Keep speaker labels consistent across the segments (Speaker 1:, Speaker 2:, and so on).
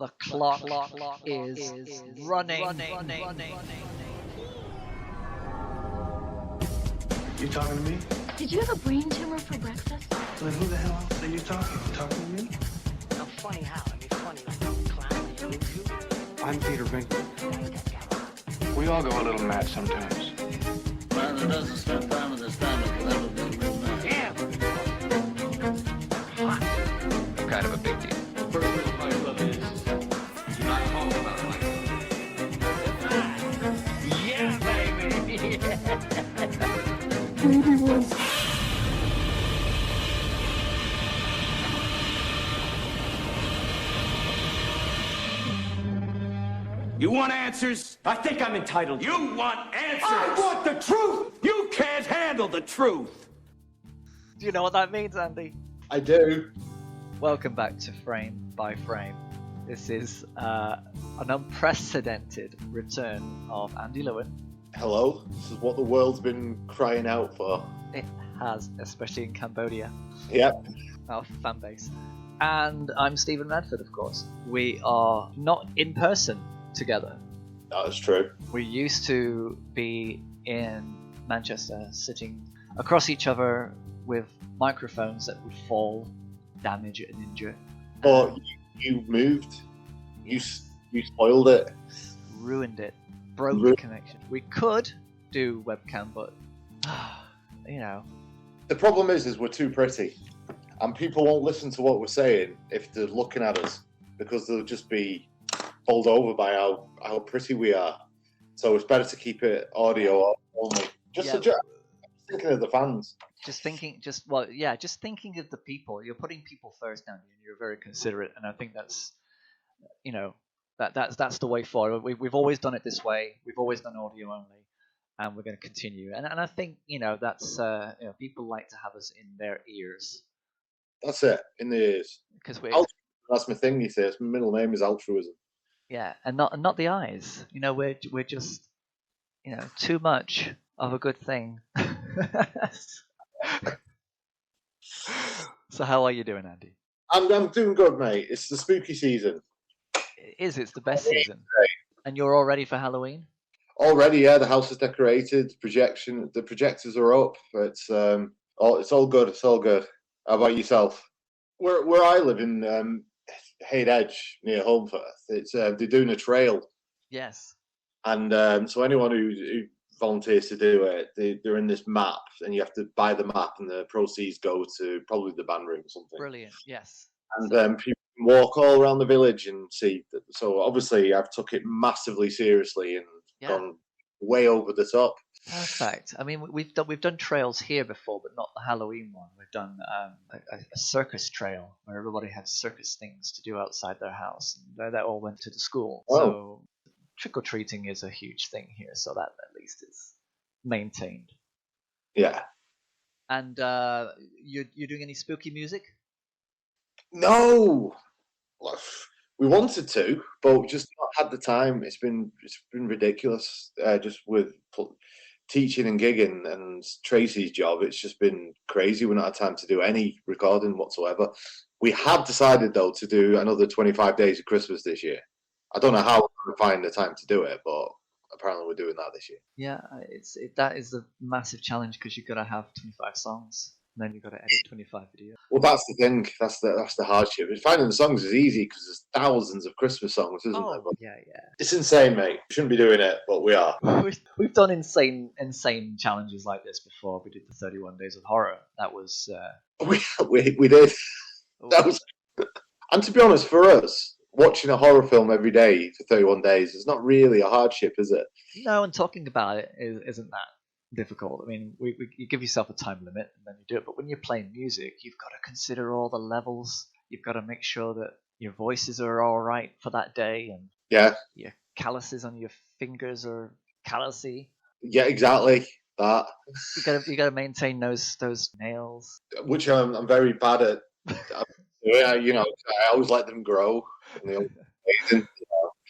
Speaker 1: The clock is running.
Speaker 2: You talking to me?
Speaker 3: Did you have a brain tumor for breakfast?
Speaker 2: Then who the hell else are you talking? You talking to me?
Speaker 4: I'm funny how? I mean, funny like I'm a clown. You?
Speaker 2: I'm Peter Venkman. We all go a little mad sometimes.
Speaker 5: Man that doesn't spend time with his family can never be a real man.
Speaker 4: Damn.
Speaker 6: I'm kind of a big deal.
Speaker 7: The first rule of my club is do not talk about my club.
Speaker 4: Yeah, baby.
Speaker 8: You want answers?
Speaker 9: I think I'm entitled.
Speaker 8: You want answers?
Speaker 9: I want the truth!
Speaker 8: You can't handle the truth!
Speaker 1: Do you know what that means, Andy?
Speaker 10: I do.
Speaker 1: Welcome back to Frame by Frame. This is an unprecedented return of Andy Lewin.
Speaker 10: Hello. This is what the world's been crying out for.
Speaker 1: It has, especially in Cambodia,
Speaker 10: Yep.
Speaker 1: our fan base. And I'm Stephen Radford, of course. We are not in person together.
Speaker 10: That is true.
Speaker 1: We used to be in Manchester, sitting across each other with microphones that would fall, damage and injure.
Speaker 10: But you moved. You spoiled it.
Speaker 1: Ruined it. Broke the connection. We could do webcam, but you know.
Speaker 10: The problem is we're too pretty, and people won't listen to what we're saying if they're looking at us because they'll just be bowled over by how pretty we are. So it's better to keep it audio only. Thinking of the fans.
Speaker 1: Just thinking of the people. You're putting people first, Andy, and you're very considerate, and I think that's, you know, that's the way forward. We've always done it this way. We've always done audio only, and we're going to continue. And I think, you know, that's people like to have us in their ears.
Speaker 10: That's it, in the ears.
Speaker 1: Because
Speaker 10: that's my thing. You say my middle name is altruism.
Speaker 1: Yeah, and not the eyes. You know, we're just, you know, too much of a good thing. So how are you doing, Andy?
Speaker 10: I'm doing good, mate. It's the spooky season.
Speaker 1: It is. It's the best season. And you're all ready for Halloween?
Speaker 10: Already, yeah. The house is decorated. The projectors are up. It's all good. It's all good. How about yourself? Where I live in Hayde Edge near Holmfirth, it's they're doing a trail.
Speaker 1: Yes.
Speaker 10: And so anyone who volunteers to do it, they're in this map, and you have to buy the map, and the proceeds go to probably the band room or something.
Speaker 1: Brilliant. Yes.
Speaker 10: And people can walk all around the village and see. So obviously, I've took it massively seriously and gone way over the top.
Speaker 1: Perfect. I mean, we've done trails here before, but not the Halloween one. We've done a circus trail where everybody had circus things to do outside their house, and that all went to the school.
Speaker 10: Oh.
Speaker 1: So trick or treating is a huge thing here, so that at least is maintained.
Speaker 10: Yeah.
Speaker 1: And you're doing any spooky music?
Speaker 10: No, we wanted to, but just not had the time. It's been ridiculous. Just with teaching and gigging and Tracy's job, it's just been crazy. We're not had time to do any recording whatsoever. We have decided though to do another 25 days of Christmas this year. I don't know how we're going to find the time to do it, but apparently we're doing that this year.
Speaker 1: Yeah, that is a massive challenge because you've got to have 25 songs. And then you've got to edit 25 videos.
Speaker 10: Well, that's the thing. That's the hardship. Finding the songs is easy because there's thousands of Christmas songs, isn't there? But
Speaker 1: yeah.
Speaker 10: It's insane, mate. We shouldn't be doing it, but we are.
Speaker 1: We've done insane challenges like this before. We did the 31 Days of Horror. That was...
Speaker 10: We did. That was... And to be honest, for us, watching a horror film every day for 31 days is not really a hardship, is it?
Speaker 1: No, and talking about it isn't that difficult. I mean, you give yourself a time limit and then you do it. But when you're playing music, you've got to consider all the levels. You've got to make sure that your voices are all right for that day, and your calluses on your fingers are callousy.
Speaker 10: Yeah, exactly. That
Speaker 1: you got to maintain those nails,
Speaker 10: which I'm very bad at. You know, I always let them grow.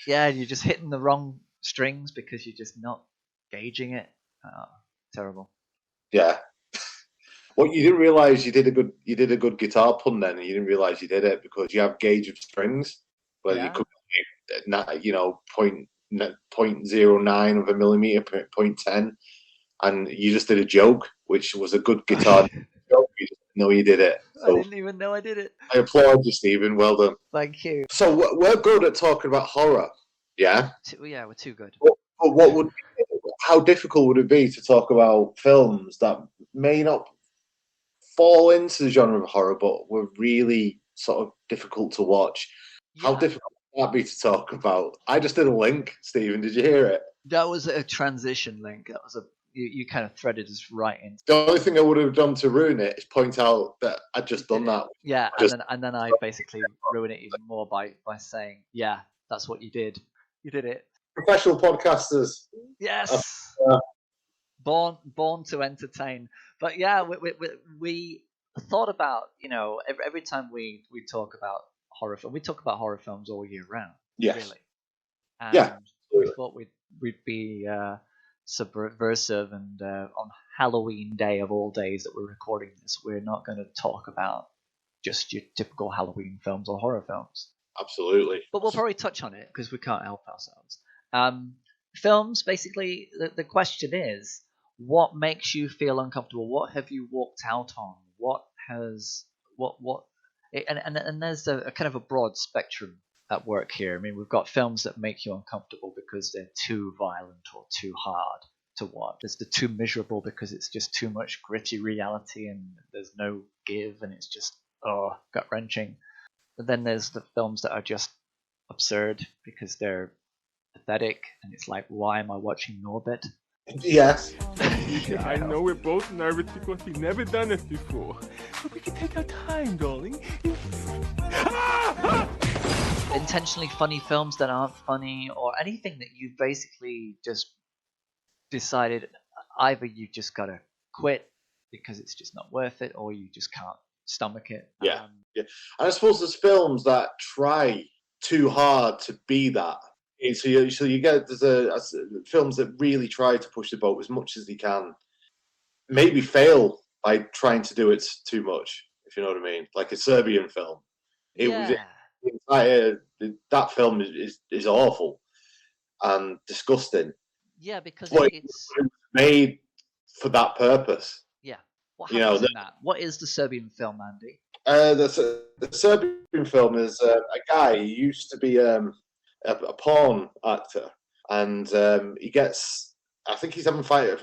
Speaker 1: Yeah, you're just hitting the wrong strings because you're just not gauging it. Terrible.
Speaker 10: Yeah. Well, you didn't realise you did a good guitar pun then, and you didn't realise you did it because you have gauge of strings, but you could .09 of a millimeter, 0.10, and you just did a joke, which was a good guitar joke. You didn't know you did it.
Speaker 1: I didn't even know I did it.
Speaker 10: I applaud you, Stephen. Well done.
Speaker 1: Thank you.
Speaker 10: So we're good at talking about horror, yeah?
Speaker 1: Yeah, we're too good.
Speaker 10: But how difficult would it be to talk about films that may not fall into the genre of horror, but were really sort of difficult to watch?
Speaker 1: Yeah.
Speaker 10: How difficult would that be to talk about? I just did a link, Stephen. Did you hear it?
Speaker 1: That was a transition link. That was you kind of threaded us right in.
Speaker 10: The only thing I would have done to ruin it is point out that I'd just done that.
Speaker 1: Yeah, and then I basically ruin it even more by saying, yeah, that's what you did. You did it.
Speaker 10: Professional podcasters.
Speaker 1: Yes. Born to entertain. But yeah, we thought about, every time we talk about horror film, we talk about horror films all year round.
Speaker 10: Yes.
Speaker 1: Really. And we thought we'd be subversive, and on Halloween Day of all days that we're recording this, we're not going to talk about just your typical Halloween films or horror films.
Speaker 10: Absolutely.
Speaker 1: But we'll probably touch on it because we can't help ourselves. Films, basically, the question is, what makes you feel uncomfortable? What have you walked out on? And there's a kind of a broad spectrum at work here. I mean, we've got films that make you uncomfortable because they're too violent or too hard to watch. There's the too miserable because it's just too much gritty reality and there's no give and it's just gut-wrenching. But then there's the films that are just absurd because they're pathetic and it's like, why am I watching Norbit?
Speaker 10: Yes.
Speaker 7: I know we're both nervous because we've never done this before. But we can take our time, darling.
Speaker 1: Intentionally funny films that aren't funny, or anything that you basically just decided either you just gotta quit because it's just not worth it, or you just can't stomach it.
Speaker 10: Yeah. And I suppose there's films that try too hard to be that. So you get films that really try to push the boat as much as they can, maybe fail by trying to do it too much, if you know what I mean. Like a Serbian film. That film is awful and disgusting.
Speaker 1: Yeah, because
Speaker 10: it's made for that purpose.
Speaker 1: Yeah. What happens in that? What is the Serbian film, Andy?
Speaker 10: The Serbian film is a guy who used to be a porn actor, and he gets. I think he's having fight.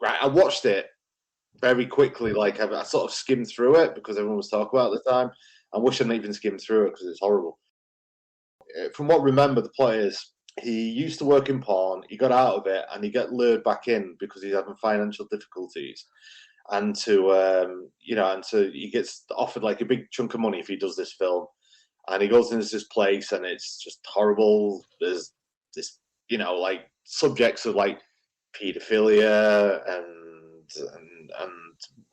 Speaker 10: Right, I watched it very quickly. Like I sort of skimmed through it because everyone was talking about it at the time. I wish I hadn't even skimmed through it because it's horrible. From what I remember, the plot is he used to work in porn. He got out of it, and he got lured back in because he's having financial difficulties. And he gets offered like a big chunk of money if he does this film. And he goes into this place, and it's just horrible. There's this, like subjects of like paedophilia and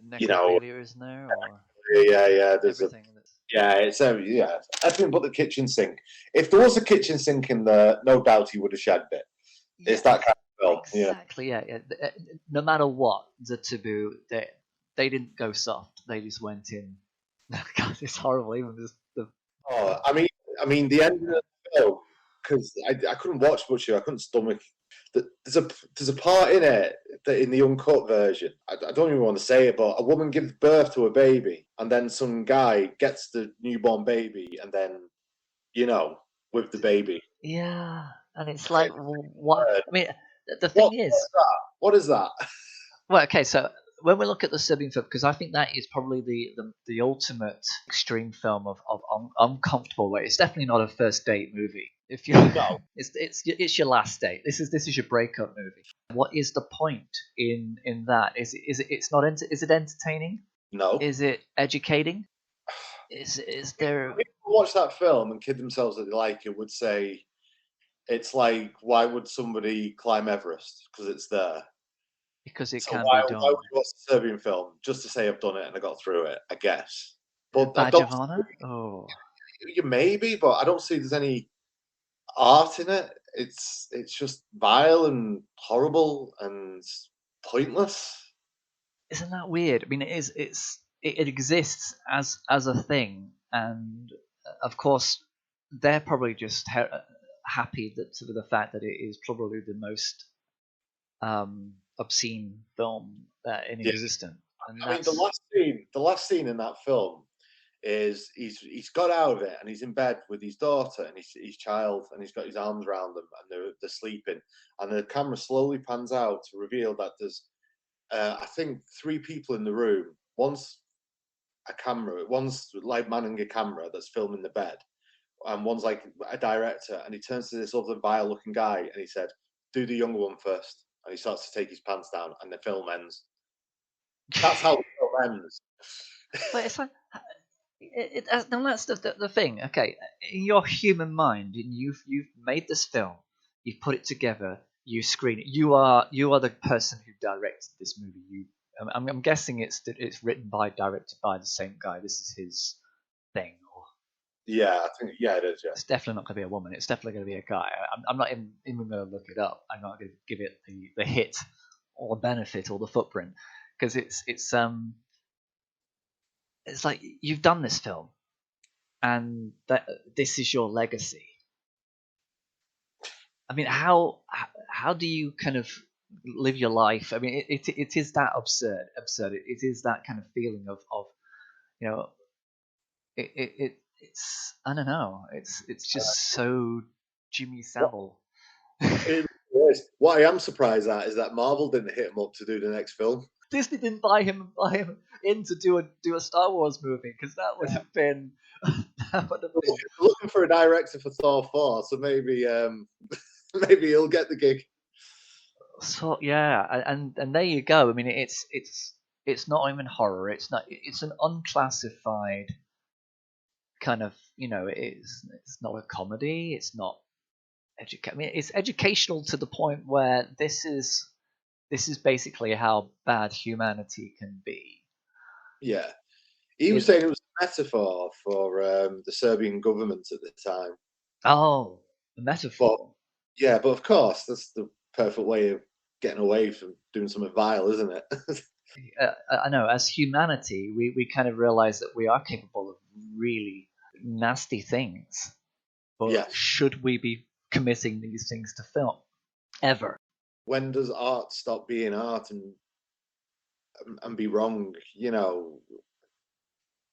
Speaker 1: necrophilia, isn't there? Or
Speaker 10: yeah. There's
Speaker 1: everything
Speaker 10: it's everything but the kitchen sink. If there was a kitchen sink in there, no doubt he would have shagged it. Yeah, it's that kind of film.
Speaker 1: Exactly. Yeah. No matter what the taboo, they didn't go soft. They just went in. God, it's horrible. Even the.
Speaker 10: Oh, I mean, the end of the film, because I couldn't watch much of it. I couldn't stomach. There's a part in it that in the uncut version, I don't even want to say it, but a woman gives birth to a baby, and then some guy gets the newborn baby, and then, with the baby.
Speaker 1: Yeah, and it's like, what? I mean, the thing is,
Speaker 10: what is that?
Speaker 1: Well, okay, so when we look at the Serbian film, because I think that is probably the ultimate extreme film of uncomfortable way. It's definitely not a first date movie. If you it's your last date. This is your breakup movie. What is the point in that? Is it entertaining?
Speaker 10: No.
Speaker 1: Is it educating? Is there?
Speaker 10: If people watch that film and kid themselves that they like it, would say it's like, why would somebody climb Everest? Because it's there.
Speaker 1: Because it
Speaker 10: so
Speaker 1: can
Speaker 10: why,
Speaker 1: be done.
Speaker 10: Why would you watch a Serbian film just to say I've done it and I got through it? I guess. But
Speaker 1: badge of honor? Oh,
Speaker 10: maybe, but I don't see there's any art in it. It's just vile and horrible and pointless.
Speaker 1: Isn't that weird? I mean, it exists as a thing, and of course they're probably just happy with the fact that it is probably the most obscene film in existence. And
Speaker 10: I mean, the last scene in that film is he's got out of it and he's in bed with his daughter and his child, and he's got his arms around them and they're sleeping, and the camera slowly pans out to reveal that there's I think 3 people in the room. One's like manning a camera that's filming the bed, and one's like a director, and he turns to this other vile looking guy and he said, "Do the younger one first," and he starts to take his pants down and the film ends. That's how the film ends.
Speaker 1: But it's like, and that's the thing. Okay, in your human mind, and you've made this film, you've put it together, you screen it. You are the person who directed this movie. I'm guessing it's written directed by the same guy. This is his thing.
Speaker 10: Yeah, I think it is. Yeah,
Speaker 1: it's definitely not going to be a woman. It's definitely going to be a guy. I'm not even going to look it up. I'm not going to give it the hit or benefit or the footprint, because it's like you've done this film, and this is your legacy. I mean, how do you kind of live your life? I mean, it is that absurd. It is that kind of feeling of you know, it's I don't know. It's just so Jimmy Savile.
Speaker 10: It is. What I am surprised at is that Marvel didn't hit him up to do the next film.
Speaker 1: Disney didn't buy him in to do a Star Wars movie, because that would have been
Speaker 10: looking for a director for Thor 4, so maybe maybe he'll get the gig.
Speaker 1: So yeah, and there you go. I mean, it's not even horror. It's an unclassified kind of, it's not a comedy. It's not I mean, it's educational to the point where this is basically how bad humanity can be.
Speaker 10: Yeah, he was saying it was a metaphor for the Serbian government at the time.
Speaker 1: Oh, a metaphor.
Speaker 10: But of course, that's the perfect way of getting away from doing something vile, isn't it?
Speaker 1: I know. As humanity, we kind of realize that we are capable of really nasty things. But should we be committing these things to film ever?
Speaker 10: When does art stop being art and be wrong?
Speaker 1: It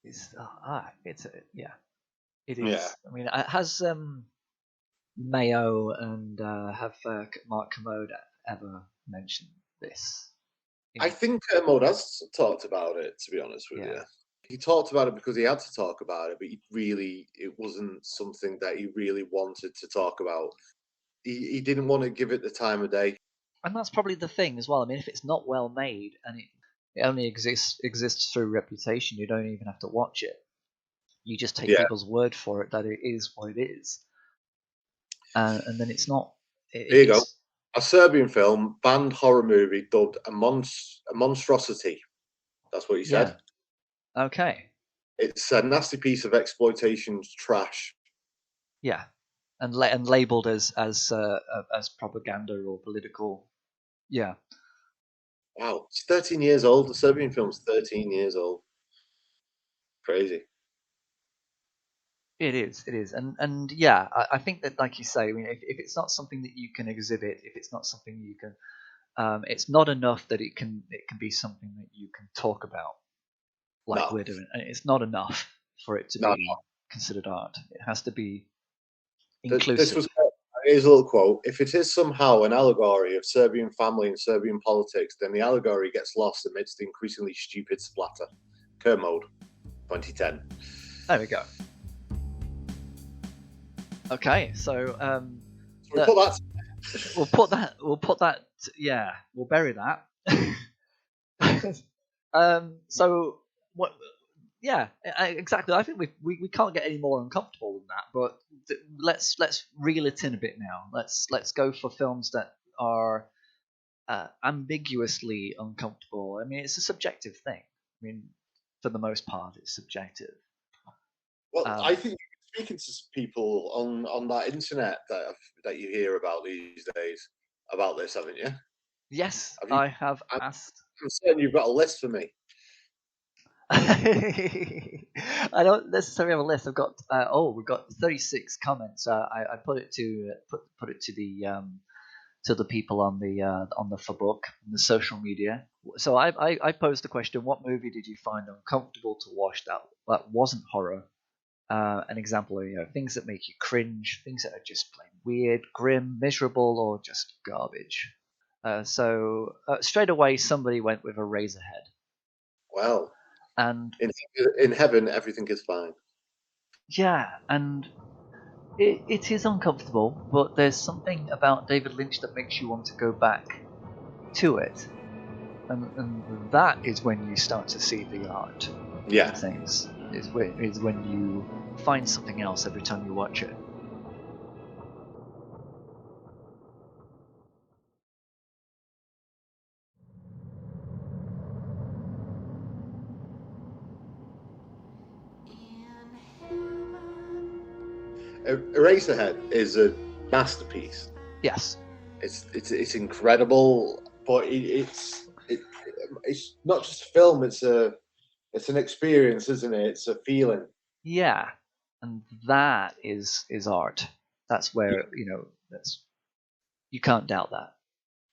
Speaker 1: is.
Speaker 10: Yeah.
Speaker 1: I mean, has Mayo and have Mark Kermode ever mentioned this?
Speaker 10: I think Kermode has talked about it, to be honest with you. He talked about it because he had to talk about it, but it wasn't something that he really wanted to talk about. He didn't want to give it the time of day.
Speaker 1: And that's probably the thing as well. I mean, if it's not well made and it only exists through reputation, you don't even have to watch it. You just take people's word for it that it is what it is. And then it's not.
Speaker 10: There you go. A Serbian film, banned horror movie dubbed a monstrosity. That's what he said.
Speaker 1: Yeah. Okay.
Speaker 10: It's a nasty piece of exploitation trash.
Speaker 1: Yeah, and labelled as propaganda or political. Yeah.
Speaker 10: Wow, it's 13 years old. The Serbian film's 13 years old. Crazy.
Speaker 1: It is, and yeah, I think that, like you say, I mean, if it's not something that you can exhibit, if it's not something you can, it's not enough that it can be something that you can talk about, like we're doing. And it's not enough for it to be considered art. It has to be inclusive.
Speaker 10: Here's a little quote: "If it is somehow an allegory of Serbian family and Serbian politics, then the allegory gets lost amidst the increasingly stupid splatter." Kermode, 2010.
Speaker 1: There we go. Okay, so we'll put that. Yeah, we'll bury that. So what? Yeah, exactly. I think we can't get any more uncomfortable than that. But let's reel it in a bit now. Let's go for films that are ambiguously uncomfortable. I mean, it's a subjective thing. I mean, for the most part, it's subjective.
Speaker 10: Well, I think speaking to people on that internet that you hear about these days about this, haven't you?
Speaker 1: Yes, I have asked.
Speaker 10: I'm certain you've got a list for me.
Speaker 1: I don't necessarily have a list. I've got we've got 36 comments. I put it to put it to the people on the Facebook, on the social media. So I posed the question: what movie did you find uncomfortable to watch that wasn't horror? An example of things that make you cringe, things that are just plain weird, grim, miserable, or just garbage. So straight away somebody went with Eraserhead.
Speaker 10: Wow.
Speaker 1: And
Speaker 10: in heaven, everything is fine.
Speaker 1: yeah, and it is uncomfortable, but there's something about David Lynch that makes you want to go back to it, and that is when you start to see the art.
Speaker 10: Yeah,
Speaker 1: of things is when you find something else every time you watch it.
Speaker 10: Eraserhead is a masterpiece.
Speaker 1: Yes.
Speaker 10: It's incredible, but it's not just a film. It's an experience, isn't it? It's a feeling.
Speaker 1: Yeah, and that is art. That's where that's you can't doubt that.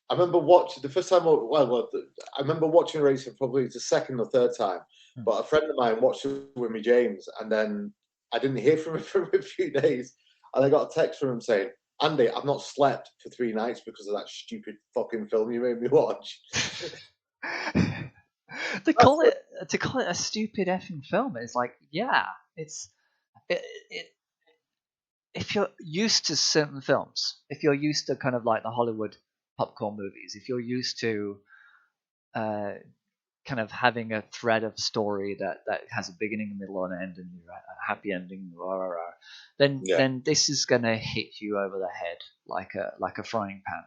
Speaker 10: I remember watching the first time. I remember watching Eraserhead probably the second or third time. But a friend of mine watched it with me, James, and then I didn't hear from him for a few days, and I got a text from him saying, "Andy, I've not slept for 3 nights because of that stupid fucking film you made me watch."
Speaker 1: to call it a stupid effing film is like, yeah, if you're used to certain films, if you're used to kind of like the Hollywood popcorn movies, if you're used to kind of having a thread of story that has a beginning, a middle, and an end, and a happy ending, then this is gonna hit you over the head like a frying pan,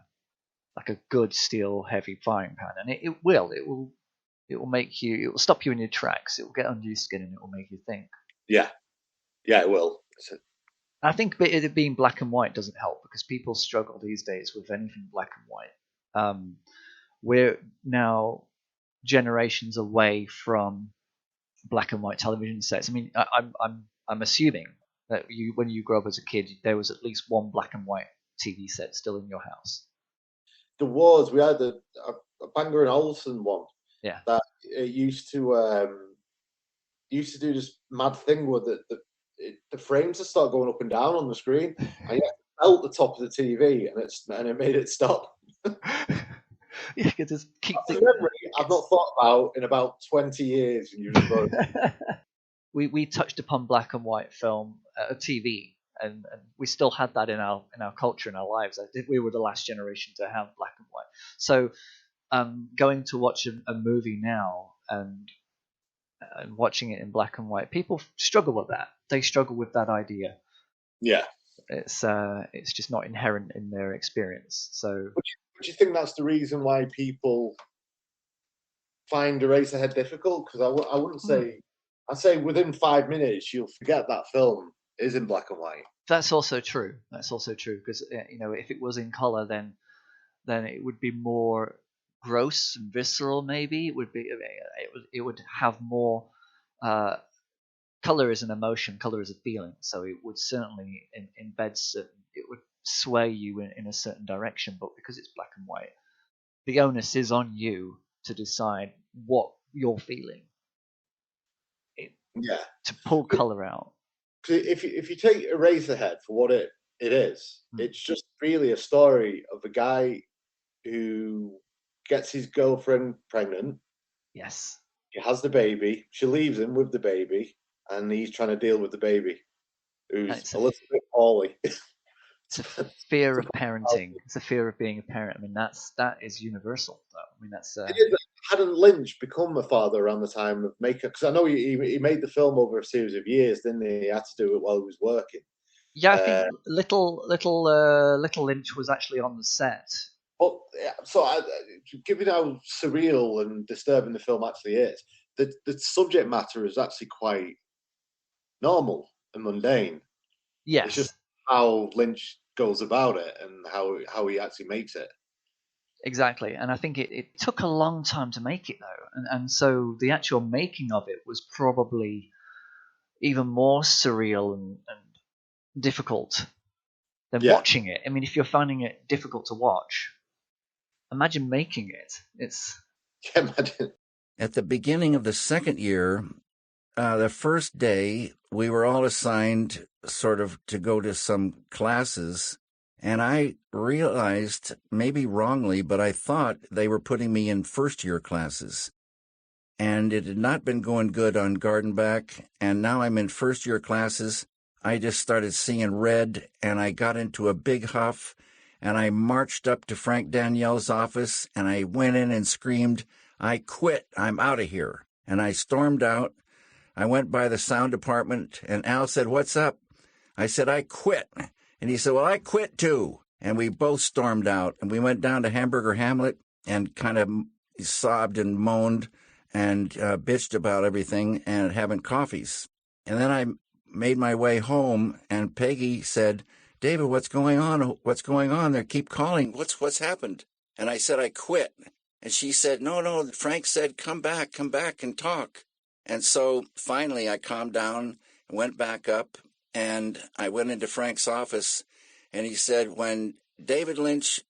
Speaker 1: like a good steel heavy frying pan, and it will make you, it will stop you in your tracks, it will get under your skin, and it will make you think.
Speaker 10: Yeah, it will.
Speaker 1: I think it being black and white doesn't help because people struggle these days with anything black and white. We're now generations away from black and white television sets. I mean, I'm assuming that when you grow up as a kid, there was at least one black and white TV set still in your house.
Speaker 10: There was. We had a Bangor and Olufsen one.
Speaker 1: Yeah.
Speaker 10: That it used to do this mad thing with the frames that start going up and down on the screen, and you felt the top of the TV, and it made it stop.
Speaker 1: You could just keep
Speaker 10: That's a memory I've not thought about in about 20 years. And you just
Speaker 1: we touched upon black and white film, TV, and we still had that in our culture, in our lives. I think we were the last generation to have black and white. So going to watch a movie now and watching it in black and white, people struggle with that. They struggle with that idea.
Speaker 10: Yeah,
Speaker 1: it's just not inherent in their experience. So
Speaker 10: do you think that's the reason why people find Eraserhead difficult? Because I wouldn't say. I'd say within 5 minutes you'll forget that film is in black and white.
Speaker 1: That's also true. Because if it was in color, then it would be more gross and visceral. Maybe it would have more. Color is an emotion. Color is a feeling. So it would certainly embed certain. It would sway you in a certain direction. But because it's black and white, the onus is on you to decide what you're feeling. To pull color out.
Speaker 10: If you take Eraserhead for what it is, it's just really a story of a guy who gets his girlfriend pregnant.
Speaker 1: Yes.
Speaker 10: He has the baby. She leaves him with the baby, and he's trying to deal with the baby, who's a little bit poorly.
Speaker 1: It's a fear of parenting. It's a fear of being a parent. I mean, that is universal, though. I mean, that's.
Speaker 10: Hadn't Lynch become a father around the time of making? Because I know he made the film over a series of years, didn't he? He had to do it while he was working.
Speaker 1: Yeah, I think little Lynch was actually on the set.
Speaker 10: But given how surreal and disturbing the film actually is, the subject matter is actually quite normal and mundane.
Speaker 1: Yes,
Speaker 10: it's just how Lynch goes about it and how he actually makes it.
Speaker 1: Exactly, and I think it took a long time to make it, though, and so the actual making of it was probably even more surreal and difficult than
Speaker 10: Yeah.
Speaker 1: watching it. I mean, if you're finding it difficult to watch, imagine making it. It's
Speaker 10: Yeah, imagine.
Speaker 11: At the beginning of the second year, the first day, we were all assigned sort of to go to some classes, and I realized, maybe wrongly, but I thought they were putting me in first-year classes. And it had not been going good on Gardenback, and now I'm in first-year classes. I just started seeing red, and I got into a big huff, and I marched up to Frank Danielle's office, and I went in and screamed, "I quit, I'm out of here." And I stormed out. I went by the sound department, and Al said, "What's up?" I said, "I quit." And he said, "Well, I quit too." And we both stormed out, and we went down to Hamburger Hamlet and kind of sobbed and moaned and bitched about everything and having coffees. And then I made my way home, and Peggy said, "David, what's going on? What's going on? They keep calling. What's happened?" And I said, "I quit." And she said, No, Frank said, come back and talk." And so finally I calmed down and went back up, and I went into Frank's office, and he said, "When David Lynch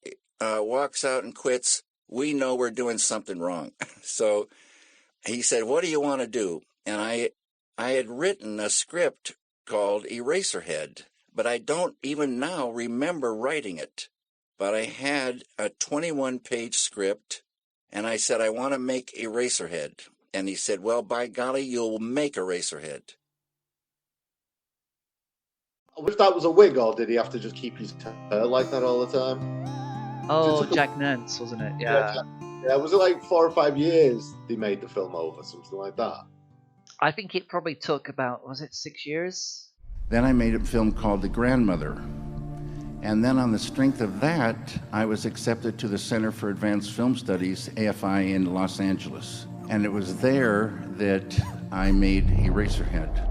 Speaker 11: walks out and quits, we know we're doing something wrong." So he said, "What do you want to do?" And I had written a script called Eraserhead, but I don't even now remember writing it. But I had a 21-page script, and I said, "I want to make Eraserhead." And he said, "Well, by golly, you'll make Eraserhead."
Speaker 10: I wish that was a wig, or did he have to just keep his hair like that all the time?
Speaker 1: Oh, Jack Nance, wasn't it? Yeah.
Speaker 10: Yeah, was it like 4 or 5 years they made the film over, something like that?
Speaker 1: I think it probably took about, was it 6 years?
Speaker 11: Then I made a film called The Grandmother. And then on the strength of that, I was accepted to the Center for Advanced Film Studies, AFI, in Los Angeles. And it was there that I made Eraserhead.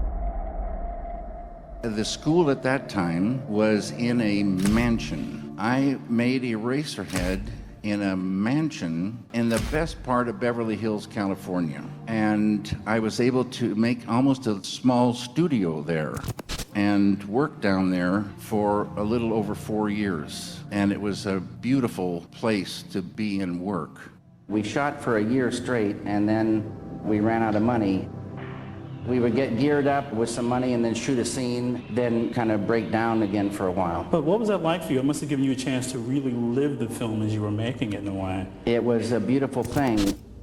Speaker 11: The school at that time was in a mansion. I made Eraserhead in a mansion in the best part of Beverly Hills, California. And I was able to make almost a small studio there and work down there for a little over 4 years. And it was a beautiful place to be and work.
Speaker 12: We shot for a year straight, and then we ran out of money. We would get geared up with some money and then shoot a scene, then kind of break down again for a while.
Speaker 13: But what was that like for you? It must have given you a chance to really live the film as you were making it in a way.
Speaker 12: It was a beautiful thing.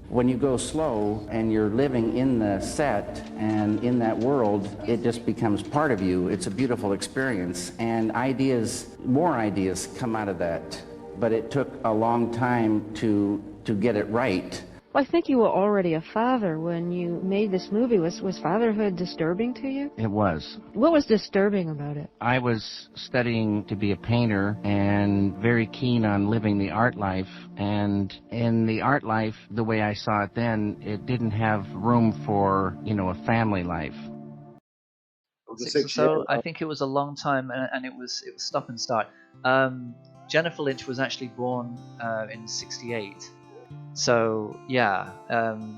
Speaker 12: When you go slow and you're living in the set and in that world, it just becomes part of you. It's a beautiful experience, and more ideas come out of that. But it took a long time to get it right.
Speaker 14: Well, I think you were already a father when you made this movie. Was fatherhood disturbing to you?
Speaker 12: It was.
Speaker 14: What was disturbing about it?
Speaker 12: I was studying to be a painter and very keen on living the art life. And in the art life, the way I saw it then, it didn't have room for, a family life.
Speaker 1: So I think it was a long time, and it was stop and start. Jennifer Lynch was actually born in '68. So yeah,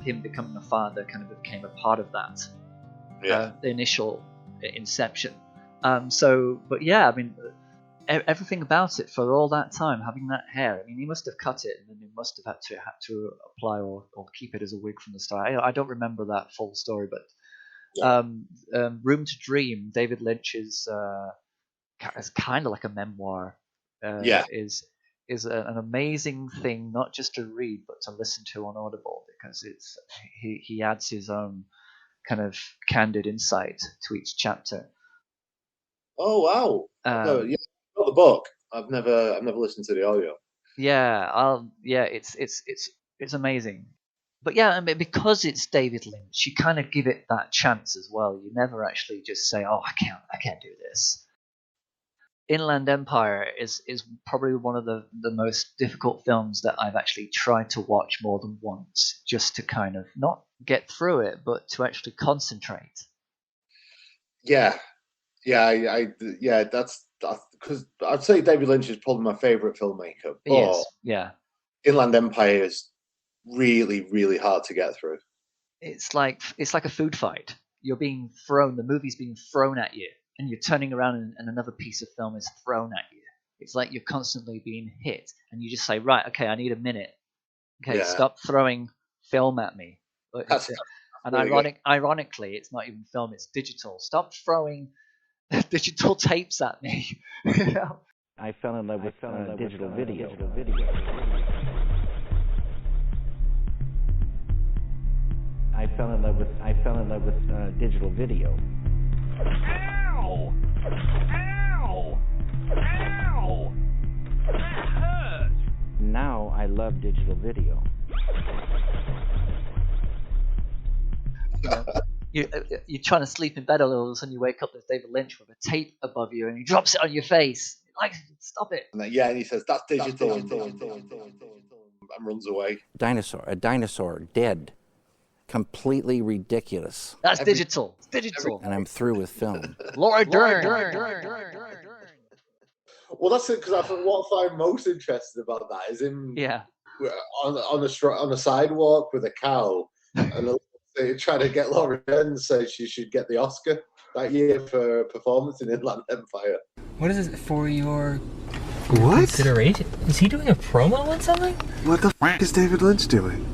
Speaker 1: him becoming a father kind of became a part of that.
Speaker 10: Yeah.
Speaker 1: The initial inception. But yeah, I mean, everything about it for all that time, having that hair. I mean, he must have cut it, and then he must have had to apply or keep it as a wig from the start. I don't remember that full story, but Room to Dream, David Lynch's, is kind of like a memoir. Is an amazing thing, not just to read but to listen to on Audible, because he adds his own kind of candid insight to each chapter.
Speaker 10: Oh wow! Got the book. I've never listened to the audio.
Speaker 1: It's amazing. But yeah, I mean, because it's David Lynch, you kind of give it that chance as well. You never actually just say, "Oh, I can't do this." Inland Empire is probably one of the most difficult films that I've actually tried to watch more than once, just to kind of not get through it, but to actually concentrate.
Speaker 10: That's because I'd say David Lynch is probably my favorite filmmaker.
Speaker 1: Yes, yeah.
Speaker 10: Inland Empire is really, really hard to get through.
Speaker 1: It's like a food fight. you're being thrown, the movie's being thrown at you, and you're turning around and another piece of film is thrown at you. It's like you're constantly being hit, and you just say, right, okay, I need a minute. Okay, stop throwing film at me. And ironically, it's not even film, it's digital. Stop throwing digital tapes at me.
Speaker 12: I fell in love with digital video. I fell in love with digital video.
Speaker 8: Ow! Ow! Ow! That hurts!
Speaker 12: Now I love digital video.
Speaker 1: You're trying to sleep in bed, all of a sudden you wake up, there's David Lynch with a tape above you, and he drops it on your face. Like, stop it.
Speaker 10: And he says, that's digital. And runs away.
Speaker 12: A dinosaur, dead. Completely ridiculous.
Speaker 1: That's digital. It's digital.
Speaker 12: And I'm through with film.
Speaker 1: Laura Dern.
Speaker 10: Well, that's it, because I think what I find most interesting about that is him on a sidewalk with a cow and trying to get Laura Dern to say she should get the Oscar that year for performance in Inland Empire.
Speaker 15: What is it for your consideration? Is he doing a promo on something?
Speaker 16: What the f*** is David Lynch doing?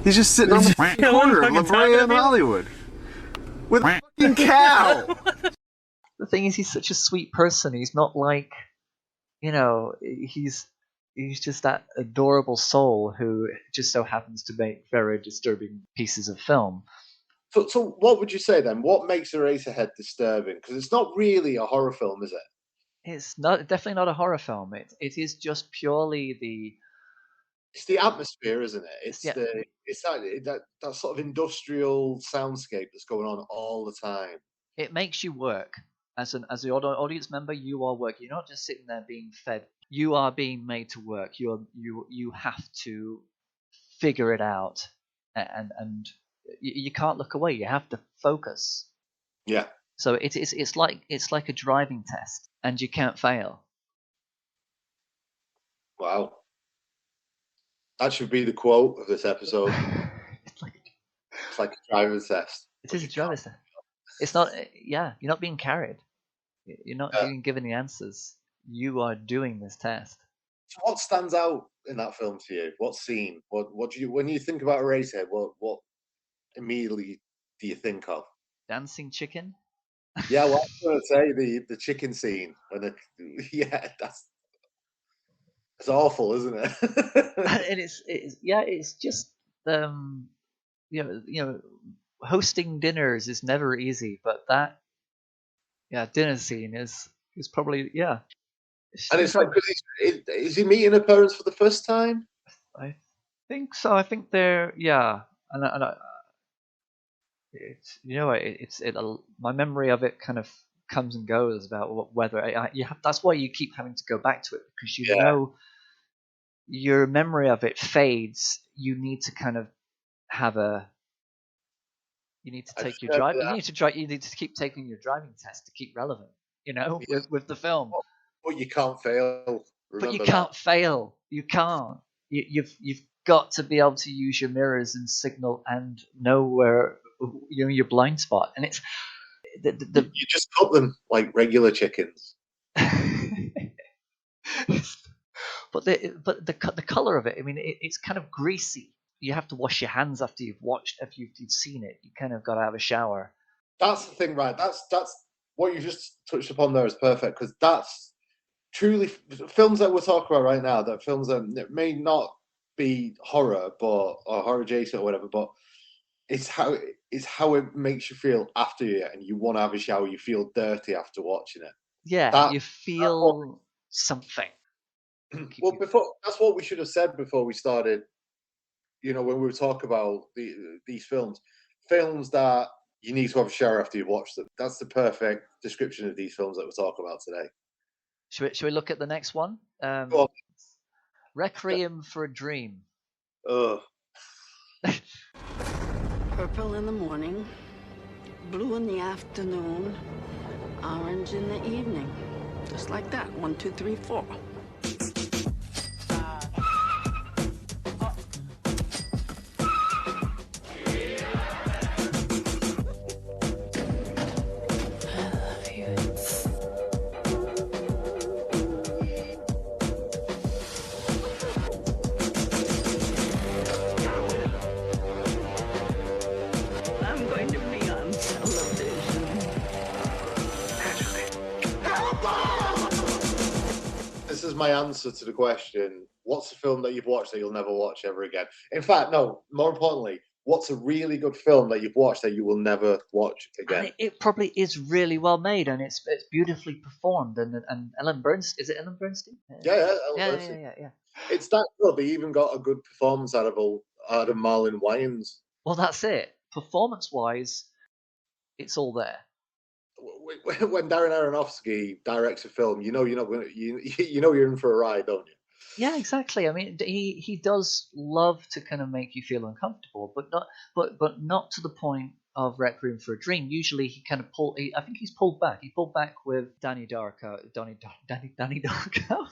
Speaker 16: He's just sitting on the corner of La Brea in Hollywood with a fucking cow.
Speaker 1: The thing is, he's such a sweet person. He's not like, he's just that adorable soul who just so happens to make very disturbing pieces of film.
Speaker 10: So what would you say then? What makes Eraserhead disturbing? Because it's not really a horror film, is it?
Speaker 1: It's definitely not a horror film. It is just purely
Speaker 10: It's the atmosphere, isn't it? It's that sort of industrial soundscape that's going on all the time.
Speaker 1: It makes you work. As the audience member, you are working. You're not just sitting there being fed. You are being made to work. You have to figure it out, and you can't look away. You have to focus.
Speaker 10: Yeah.
Speaker 1: So it's like a driving test, and you can't fail.
Speaker 10: Wow. That should be the quote of this episode. It's like a driver's test.
Speaker 1: It is a driver's test. It's not. You're not being carried. You're not being given the answers. You are doing this test.
Speaker 10: So what stands out in that film to you? What scene? What do you, when you think about Eraserhead? What immediately do you think of?
Speaker 1: Dancing chicken.
Speaker 10: Yeah, well, I was going to say the chicken scene. That's awful, isn't it?
Speaker 1: And it's just hosting dinners is never easy, but that dinner scene is probably
Speaker 10: And it's like, is he meeting her parents for the first time?
Speaker 1: I think so. I think they're and it's my memory of it kind of comes and goes about whether that's why you keep having to go back to it, because your memory of it fades. You need to kind of have you need to take your drive. You need to keep taking your driving test to keep relevant. With the film.
Speaker 10: But you can't fail.
Speaker 1: But you can't fail. You can't. You've got to be able to use your mirrors and signal and know where your blind spot. And it's
Speaker 10: you just cook them like regular chickens.
Speaker 1: But the color of it. I mean, it's kind of greasy. You have to wash your hands after you've seen it. You kind of got to have a shower.
Speaker 10: That's the thing, right? That's what you just touched upon there is perfect, because that's truly films that we're talking about right now. That films that may not be horror, or horror adjacent or whatever, but it's how it makes you feel after you, and you want to have a shower. You feel dirty after watching it.
Speaker 1: Yeah, you feel something.
Speaker 10: Well, that's what we should have said before we started. When we were talking about these films that you need to have a shower after you've watched them. That's the perfect description of these films that we're talking about today.
Speaker 1: Should we look at the next one? Requiem for a Dream.
Speaker 10: Ugh.
Speaker 17: Purple in the morning, blue in the afternoon, orange in the evening. Just like that. 1, 2, 3, 4.
Speaker 10: answers my answer to the question, what's a film that you've watched that you'll never watch ever again? In fact, no, more importantly, what's a really good film that you've watched that you will never watch again?
Speaker 1: And it probably is really well made, and it's beautifully performed. And Ellen Bernstein, is it Ellen Bernstein?
Speaker 10: Ellen Bernstein.
Speaker 1: Yeah.
Speaker 10: It's that good. They even got a good performance out of Marlon Wayans.
Speaker 1: Well, that's it. Performance-wise, it's all there.
Speaker 10: When Darren Aronofsky directs a film, you know you're not going to, you know you're in for a ride, don't you?
Speaker 1: Yeah, exactly. I mean, he does love to kind of make you feel uncomfortable, but not to the point of Requiem for a Dream. Usually, he kind of I think he's pulled back. He pulled back with Danny Darko. Danny Darko.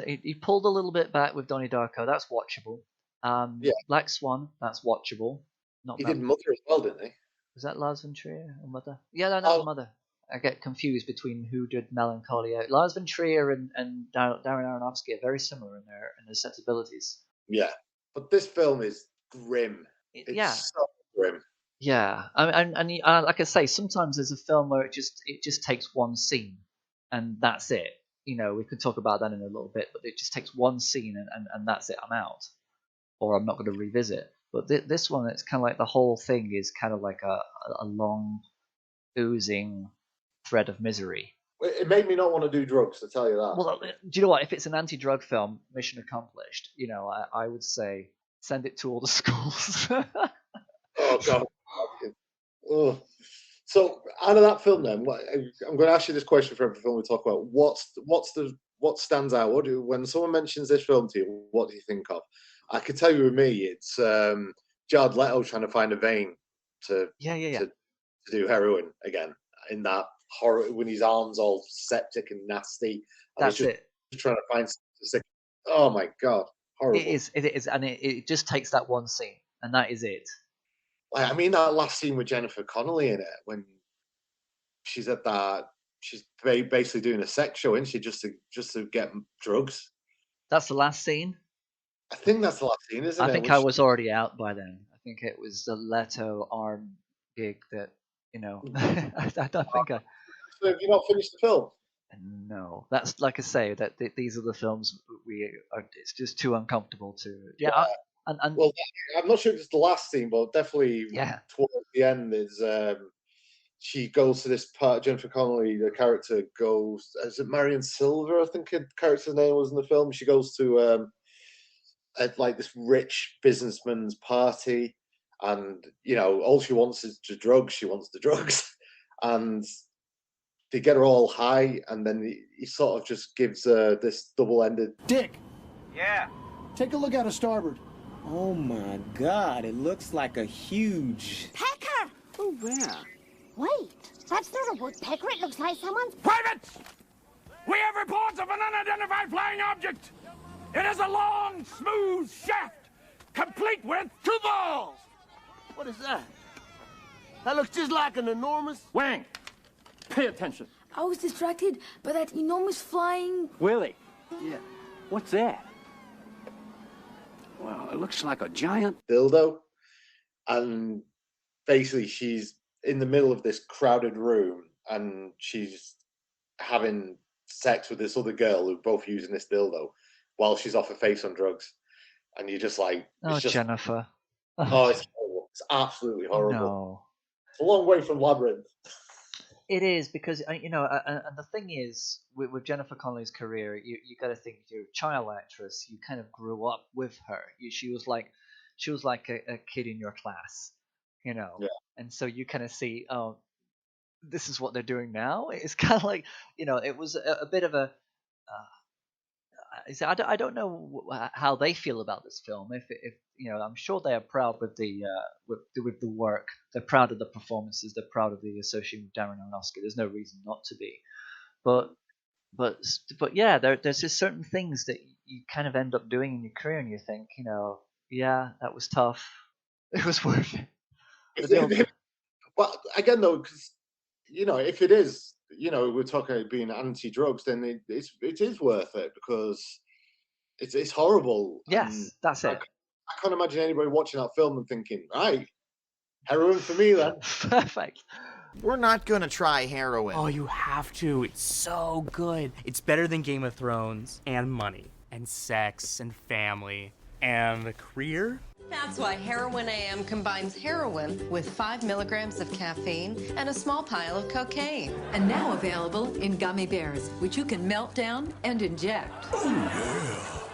Speaker 1: He pulled a little bit back with Donnie Darko. That's watchable. Black Swan. That's watchable.
Speaker 10: He did Mother as well, didn't he?
Speaker 1: Was that Lars von Trier or Mother? Yeah, that was Mother. I get confused between who did Melancholia. Lars von Trier and Darren Aronofsky are very similar in their sensibilities.
Speaker 10: Yeah, but this film is grim. It's so grim.
Speaker 1: Yeah, and like I say, sometimes there's a film where it just takes one scene, and that's it. You know, we could talk about that in a little bit, but it just takes one scene and that's it. I'm out, or I'm not going to revisit. But this one, it's kind of like the whole thing is kind of like a long, oozing thread of misery.
Speaker 10: It made me not want to do drugs, to tell you that.
Speaker 1: Well, do you know what? If it's an anti-drug film, mission accomplished. You know, I would say send it to all the schools.
Speaker 10: Oh, God. Ugh. So, out of that film, then, I'm going to ask you this question for every film we talk about. What stands out? When someone mentions this film to you, what do you think of? I can tell you with me, it's Jared Leto trying to find a vein to do heroin again in that horror when his arms all septic and nasty. And
Speaker 1: That's it.
Speaker 10: Just trying to find something. Oh my God, horrible!
Speaker 1: It is, and it just takes that one scene, and that is it.
Speaker 10: I mean, that last scene with Jennifer Connelly in it when she's at that, she's basically doing a sex show, isn't she? Just to get drugs.
Speaker 1: That's the last scene.
Speaker 10: I think that's the last scene, isn't it?
Speaker 1: I think I was already out by then. I think it was the Leto arm gig that, you know, I don't think I...
Speaker 10: So have you not finished the film?
Speaker 1: No. That's, like I say, that these are the films it's just too uncomfortable to...
Speaker 10: Well, I'm not sure if it's the last scene, but definitely towards the end is... she goes to this part, Jennifer Connelly, the character goes... Is it Marion Silver, I think the character's name was in the film? She goes to... at like this rich businessman's party, and you know all she wants is the drugs. She wants the drugs, and they get her all high, and then he sort of just gives this double-ended.
Speaker 18: Dick.
Speaker 8: Yeah.
Speaker 18: Take a look out of starboard.
Speaker 19: Oh my God! It looks like a huge
Speaker 3: Pecker!
Speaker 19: Oh yeah.
Speaker 3: Wait, that's not a woodpecker. It looks like someone's...
Speaker 8: Privates! We have reports of an unidentified flying object. It is a long, smooth shaft, complete with two balls.
Speaker 18: What is that? That looks just like an enormous...
Speaker 8: Wang, pay attention.
Speaker 3: I was distracted by that enormous flying...
Speaker 19: Willie.
Speaker 18: Yeah.
Speaker 19: What's that? Well, it looks like a giant
Speaker 10: dildo, and basically she's in the middle of this crowded room, and she's having sex with this other girl who are both using this dildo while she's off her face on drugs, and you're just like,
Speaker 1: Jennifer.
Speaker 10: Oh, it's horrible. It's absolutely horrible.
Speaker 1: No.
Speaker 10: It's a long way from Labyrinth.
Speaker 1: It is, because you know, and the thing is, with Jennifer Connelly's career, you got to think, you're a child actress. You kind of grew up with her. She was like a kid in your class, you know.
Speaker 10: Yeah.
Speaker 1: And so you kind of see, oh, this is what they're doing now. It's kind of like, you know, it was a bit of a. I don't know how they feel about this film. If you know, I'm sure they are proud with the work. They're proud of the performances. They're proud of the association with Darren Aronofsky. There's no reason not to be. But yeah, there's just certain things that you kind of end up doing in your career, and you think, you know, yeah, that was tough. It was worth it.
Speaker 10: Well, again, though, because you know, if it is, you know, we're talking about being anti-drugs, then it is worth it, because it's horrible.
Speaker 1: Yes, that's it.
Speaker 10: I can't imagine anybody watching that film and thinking, right, heroin for me then.
Speaker 1: Perfect.
Speaker 20: We're not gonna try heroin.
Speaker 21: Oh, you have to. It's so good. It's better than Game of Thrones, and money, and sex, and family, and a career.
Speaker 22: That's why Heroin AM combines heroin with 5 milligrams of caffeine and a small pile of cocaine.
Speaker 23: And now available in gummy bears, which you can melt down and inject.
Speaker 22: Oh,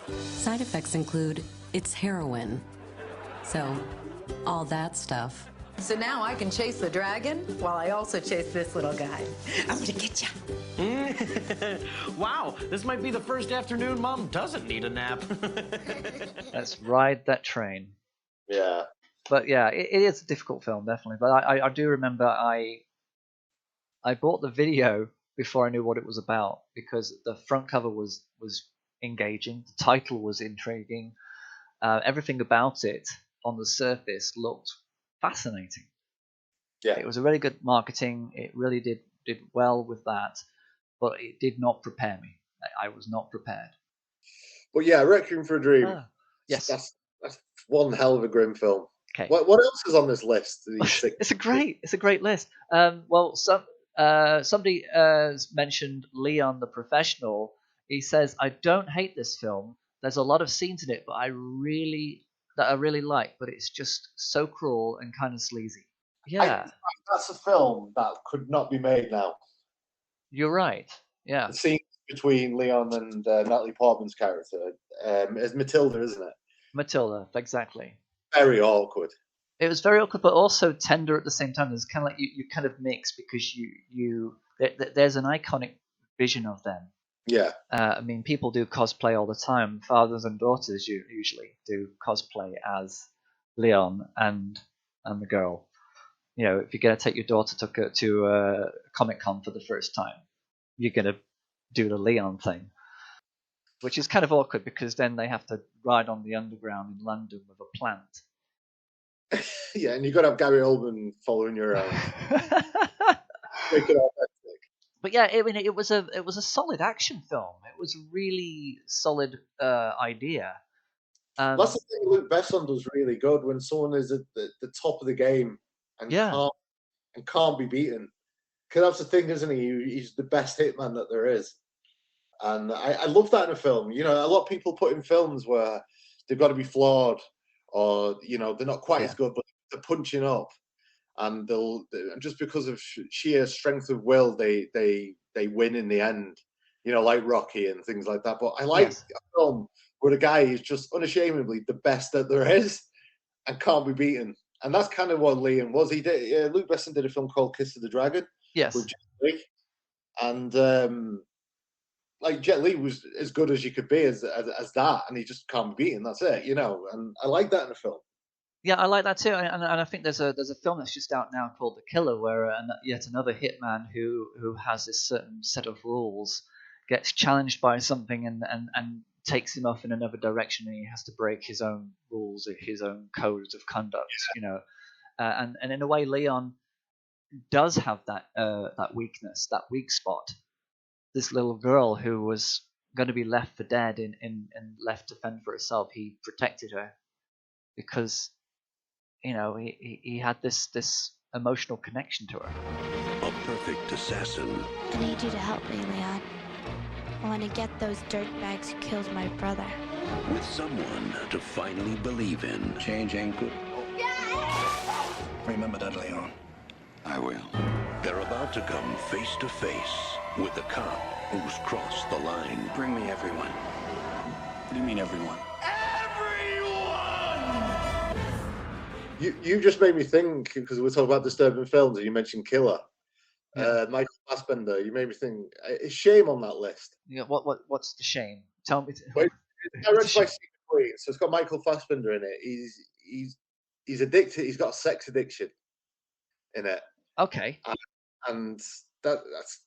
Speaker 22: yeah. Side effects include it's heroin. So, all that stuff.
Speaker 23: So now I can chase the dragon while I also chase this little guy. I'm gonna get ya.
Speaker 24: Wow, this might be the first afternoon Mom doesn't need a nap.
Speaker 1: Let's ride that train.
Speaker 10: Yeah.
Speaker 1: But yeah, it is a difficult film, definitely. But I do remember I bought the video before I knew what it was about because the front cover was engaging, the title was intriguing, everything about it on the surface looked fascinating.
Speaker 10: Yeah,
Speaker 1: it was a really good marketing. It really did well with that, but it did not prepare me. I was not prepared.
Speaker 10: But yeah, Requiem for a Dream.
Speaker 1: Yes,
Speaker 10: that's one hell of a grim film.
Speaker 1: Okay,
Speaker 10: what else is on this list?
Speaker 1: It's a great list. Well, somebody mentioned Leon the Professional. He says, I don't hate this film. There's a lot of scenes in it, but I really like, but it's just so cruel and kind of sleazy. Yeah,
Speaker 10: that's a film that could not be made now.
Speaker 1: You're right. Yeah,
Speaker 10: the scene between Leon and Natalie Portman's character is Matilda, isn't it?
Speaker 1: Matilda, exactly.
Speaker 10: Very awkward.
Speaker 1: It was very awkward, but also tender at the same time. There's kind of like you kind of mix because there's an iconic vision of them.
Speaker 10: Yeah.
Speaker 1: I mean, people do cosplay all the time. Fathers and daughters usually do cosplay as Leon and the girl. You know, if you're going to take your daughter to Comic-Con for the first time, you're going to do the Leon thing, which is kind of awkward because then they have to ride on the underground in London with a plant.
Speaker 10: Yeah, and you've got to have Gary Oldman following you around. Make it authentic.
Speaker 1: But yeah, I mean, it was a solid action film. It was a really solid idea.
Speaker 10: That's the thing Luke Besson does really good when someone is at the top of the game and can't be beaten. Because that's the thing, isn't he? He's the best hitman that there is. And I love that in a film. You know, a lot of people put in films where they've got to be flawed or, you know, they're not quite as good, but they're punching up. And they'll just because of sheer strength of will, they win in the end. You know, like Rocky and things like that. But I like a film where the guy is just unashamedly the best that there is and can't be beaten. And that's kind of what Leon was. He did. Luke Besson did a film called Kiss of the Dragon.
Speaker 1: Yes.
Speaker 10: With Jet Li. And like Jet Li was as good as you could be as that, and he just can't be beaten. That's it, you know. And I like that in a film.
Speaker 1: Yeah, I like that too, and I think there's a film that's just out now called The Killer, where yet another hitman who has this certain set of rules gets challenged by something and takes him off in another direction, and he has to break his own rules, his own codes of conduct, you know. And in a way, Leon does have that weakness, that weak spot. This little girl who was going to be left for dead and left to fend for herself, he protected her because, you know, he had this emotional connection to her.
Speaker 25: A perfect assassin.
Speaker 3: I need you to help me, Leon. I want to get those dirtbags who killed my brother.
Speaker 25: With someone to finally believe in.
Speaker 2: Change ain't good. Remember that, Leon. I will.
Speaker 25: They're about to come face to face with a cop who's crossed the line.
Speaker 2: Bring me everyone. What do you mean, everyone?
Speaker 10: You just made me think, because we're talking about disturbing films, and you mentioned Killer.
Speaker 1: Yeah.
Speaker 10: Michael Fassbender, you made me think, is Shame on that list?
Speaker 1: Yeah, what's the shame? Tell me.
Speaker 10: Wait, I read by Secret Queen, so it's got Michael Fassbender in it. He's addicted. He's got a sex addiction in it.
Speaker 1: Okay.
Speaker 10: And that's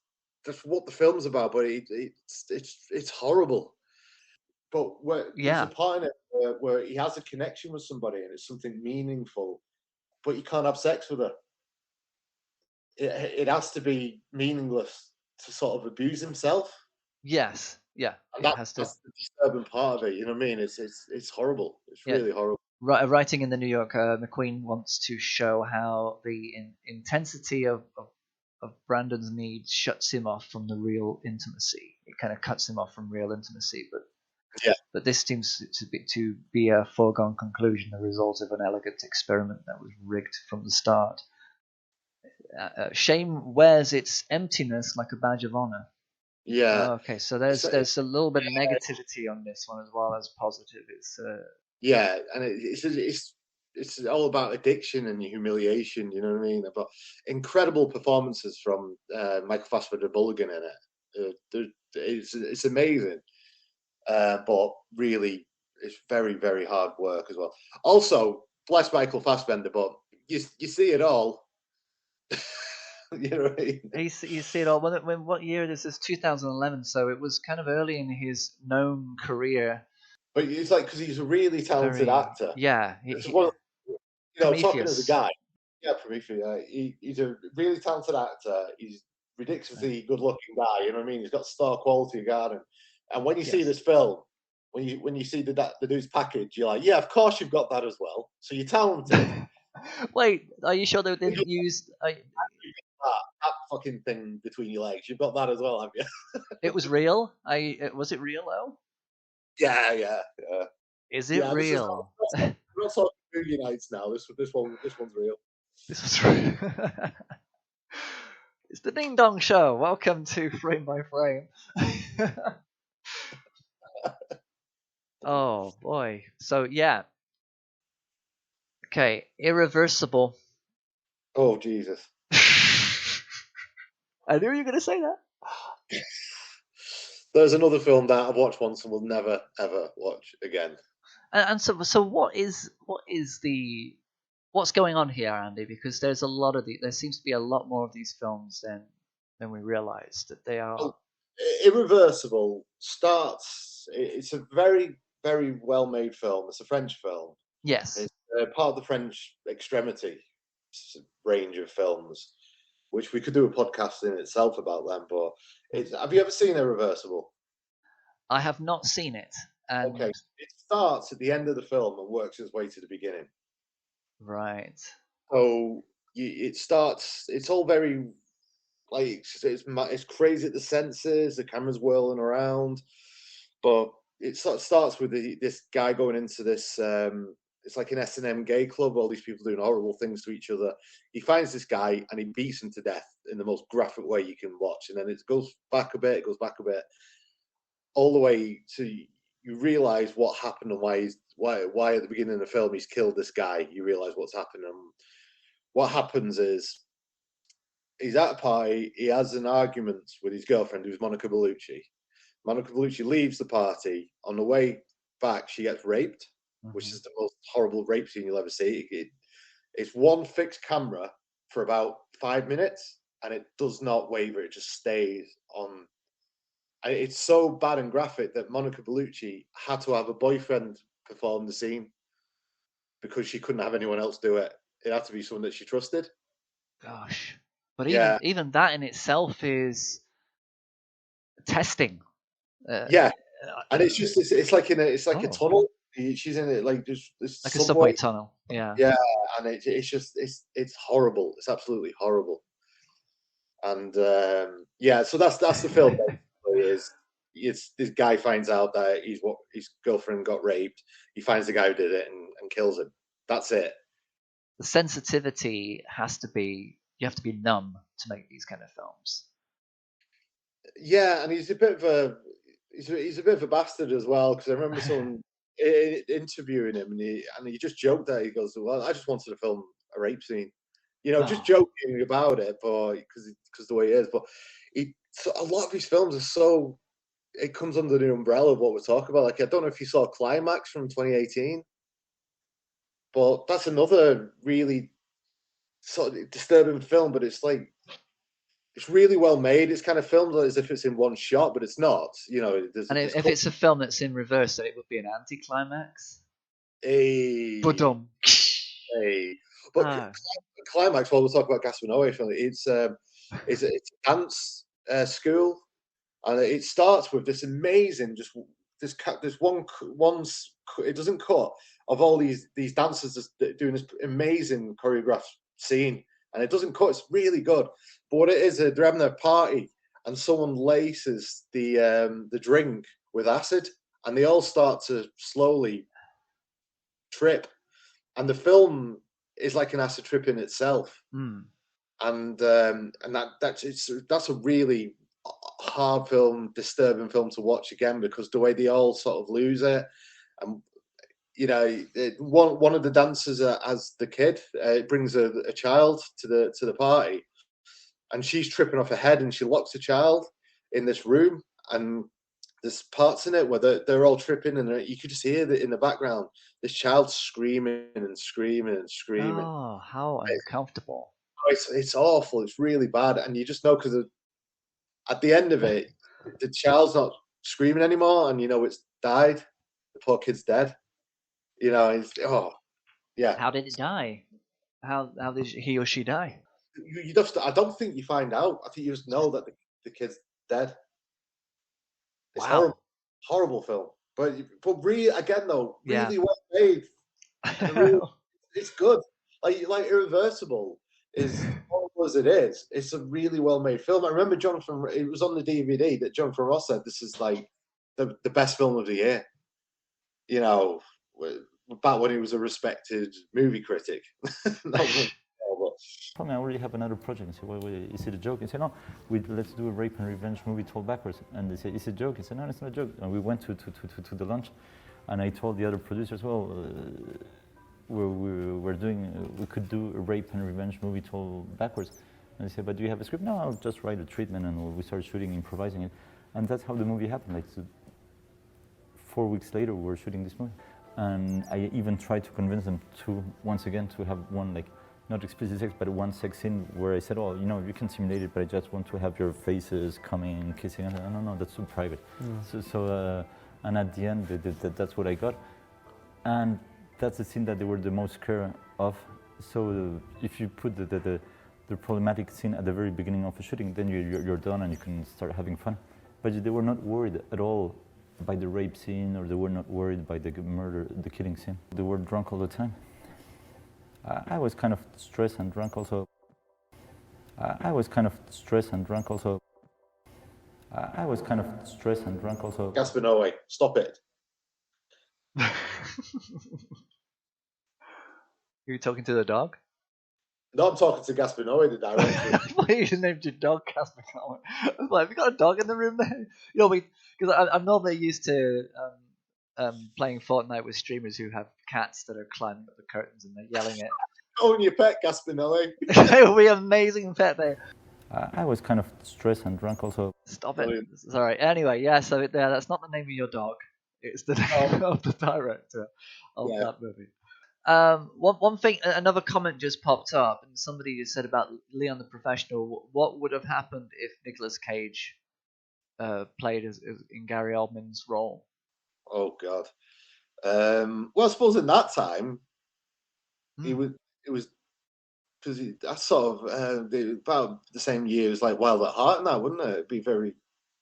Speaker 10: what the film's about, but it's horrible. But there's a part in it where he has a connection with somebody and it's something meaningful, but you can't have sex with her. It has to be meaningless to sort of abuse himself.
Speaker 1: Yes, yeah.
Speaker 10: And that's the disturbing part of it. You know what I mean? It's horrible. It's really horrible.
Speaker 1: writing in the New Yorker, McQueen wants to show how the intensity of Brandon's needs shuts him off from the real intimacy. It kind of cuts him off from real intimacy, but this seems to be a foregone conclusion, the result of an elegant experiment that was rigged from the start. Shame wears its emptiness like a badge of honor.
Speaker 10: Yeah.
Speaker 1: Okay, so there's a little bit of negativity on this one as well as positive. It's
Speaker 10: yeah, and it's all about addiction and humiliation. You know what I mean? About incredible performances from Michael Fassbender, Bulligan in it. It's amazing, but really, it's very, very hard work as well. Also, bless Michael Fassbender, but you see it all. You know what I mean?
Speaker 1: You see it all. When what year this is? 2011, so it was kind of early in his known career.
Speaker 10: But it's like because he's a really talented actor.
Speaker 1: Yeah,
Speaker 10: talking as a guy. Yeah, Prometheus. He's a really talented actor. He's ridiculously good-looking guy. You know what I mean? He's got star quality guard, and when you see this film, when you see the dude's package, you're like, yeah, of course you've got that as well. So you're talented.
Speaker 1: Wait, are you sure they didn't use
Speaker 10: that fucking thing between your legs? You've got that as well, have you?
Speaker 1: It was real. Was it real though?
Speaker 10: Yeah.
Speaker 1: Is it real?
Speaker 10: We're not talking movie nights now. This one's real.
Speaker 1: This was real. It's the Ding Dong Show. Welcome to Frame by Frame. Oh boy. So yeah. Okay, Irreversible.
Speaker 10: Oh Jesus.
Speaker 1: I knew you were going to say that.
Speaker 10: There's another film that I've watched once and will never ever watch again.
Speaker 1: And so what's going on here, Andy? Because there's a lot of there seems to be a lot more of these films than we realised that they are.
Speaker 10: Irreversible starts. It's a very, very well made film. It's a French film.
Speaker 1: Yes,
Speaker 10: it's part of the French Extremity range of films, which we could do a podcast in itself about them. But have you ever seen Irreversible?
Speaker 1: I have not seen it. And...
Speaker 10: Okay, it starts at the end of the film and works its way to the beginning.
Speaker 1: Right.
Speaker 10: So it starts. It's all very like it's crazy at the senses. The camera's whirling around, but it starts with this guy going into this. It's like an S&M gay club. All these people doing horrible things to each other. He finds this guy and he beats him to death in the most graphic way you can watch. And then it goes back a bit, all the way to you realise what happened and why at the beginning of the film he's killed this guy. You realise what's happened. And what happens is he's at a party. He has an argument with his girlfriend, who's Monica Bellucci. Monica Bellucci leaves the party. On the way back, she gets raped. Which is the most horrible rape scene you'll ever see. It's one fixed camera for about 5 minutes, and it does not waver. It just stays on. And it's so bad and graphic that Monica Bellucci had to have a boyfriend perform the scene because she couldn't have anyone else do it. It had to be someone that she trusted.
Speaker 1: Gosh. But even that in itself is testing.
Speaker 10: Yeah. And it's just, it's like a tunnel. She's in it like there's
Speaker 1: like a subway tunnel. Yeah,
Speaker 10: and it's horrible. It's absolutely horrible. And so that's the film. It's this guy finds out that his girlfriend got raped. He finds the guy who did it and kills him. That's it.
Speaker 1: The sensitivity has to be. You have to be numb to make these kind of films.
Speaker 10: Yeah, and he's a bit of a bastard as well, because I remember someone interviewing him, and he just joked that he goes, "Well, I just wanted to film a rape scene," just joking about it, but because the way he is. But a lot of his films are so. It comes under the umbrella of what we're talking about. Like, I don't know if you saw Climax from 2018, but that's another really sort of disturbing film. But it's like it's really well made. It's kind of filmed as if it's in one shot, but it's not.
Speaker 1: If it's a film that's in reverse, then it would be an anti-climax.
Speaker 10: Hey.
Speaker 1: Hey.
Speaker 10: But Climax, while we'll talk about Gaspar Noé film, it's a dance school, and it starts with this amazing just there's one it doesn't cut of all these dancers just doing this amazing choreographed scene, and it doesn't cut. It's really good. But what it is, they're having a party, and someone laces the drink with acid, and they all start to slowly trip, and the film is like an acid trip in itself. And that's a really hard film, disturbing film to watch again, because the way they all sort of lose it, and one of the dancers as the kid, it brings a child to the party, and she's tripping off her head, and she locks the child in this room, and there's parts in it where they're all tripping, and you could just hear that in the background, this child screaming and screaming and screaming.
Speaker 1: Oh, how uncomfortable!
Speaker 10: It's awful. It's really bad, and you just know, because at the end of it, the child's not screaming anymore, and it's died. The poor kid's dead. Yeah.
Speaker 1: How did it die? How did he or she die?
Speaker 10: You just, I don't think you find out. I think you just know that the kid's dead. It's horrible film, but really, again though, really well made. It's good. Like Irreversible is horrible as it is. It's a really well made film. I remember it was on the DVD that Jonathan Ross said this is like the best film of the year. Back when he was a respected movie critic.
Speaker 4: Told me I already have another project. I said, well, is it a joke? He said, no, let's do a rape and revenge movie told backwards. And they said, is it a joke? He said, no, it's not a joke. And we went to the lunch, and I told the other producers, well, we could do a rape and revenge movie told backwards. And they said, but do you have a script? No, I'll just write a treatment, and we started shooting, improvising it. And that's how the movie happened. Like 4 weeks later, we were shooting this movie. And I even tried to convince them once again, to have one, like, not explicit sex, but one sex scene where I said, oh, you can simulate it, but I just want to have your faces coming, kissing. And no, that's too private. And at the end, that's what I got. And that's the scene that they were the most scared of. So if you put the problematic scene at the very beginning of a shooting, then you're done and you can start having fun. But they were not worried at all by the rape scene, or they were not worried by the murder, the killing scene. They were drunk all the time. I was kind of stressed and drunk also.
Speaker 10: Gaspar Noé, stop it.
Speaker 1: You talking to the dog?
Speaker 10: No, I'm talking to Gaspar Noé, the director.
Speaker 1: Why you named your dog Gaspar Noé? I was like, have you got a dog in the room there? Because I'm normally used to playing Fortnite with streamers who have cats that are climbing up the curtains and they're yelling at.
Speaker 10: Own your pet, Gaspar Noé.
Speaker 1: It would be an amazing pet there.
Speaker 4: I was kind of stressed and drunk also.
Speaker 1: Stop it. Sorry. Anyway, so that's not the name of your dog. It's the name of the director of that movie. One thing, another comment just popped up, and somebody just said about Leon the Professional. What would have happened if Nicolas Cage played in Gary Oldman's role?
Speaker 10: Oh God. Well, I suppose in that time, it was because that's sort of about the same year as like Wild at Heart, now, wouldn't it? It'd be very.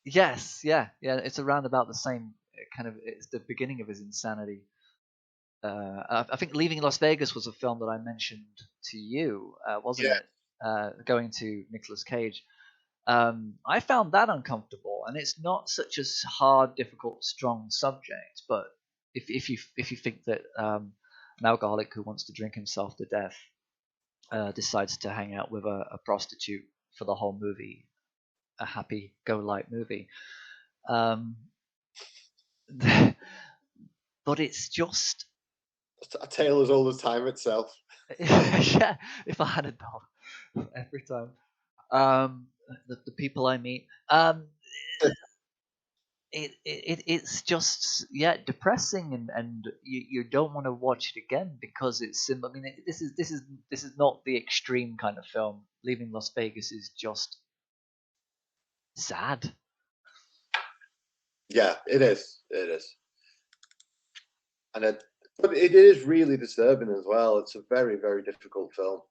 Speaker 1: Yes, yeah. It's around about the same kind of. It's the beginning of his insanity. I think Leaving Las Vegas was a film that I mentioned to you, wasn't it? Going to Nicolas Cage. I found that uncomfortable, and it's not such a hard, difficult, strong subject. But if you think that an alcoholic who wants to drink himself to death decides to hang out with a prostitute for the whole movie, a happy-go-light movie, but it's just
Speaker 10: a tale as old as time itself.
Speaker 1: Yeah, if I had a dog every time. The people I meet, it's just depressing, and you don't want to watch it again because it's. I mean, this is not the extreme kind of film. Leaving Las Vegas is just sad.
Speaker 10: Yeah, it is. But it is really disturbing as well. It's a very, very difficult film.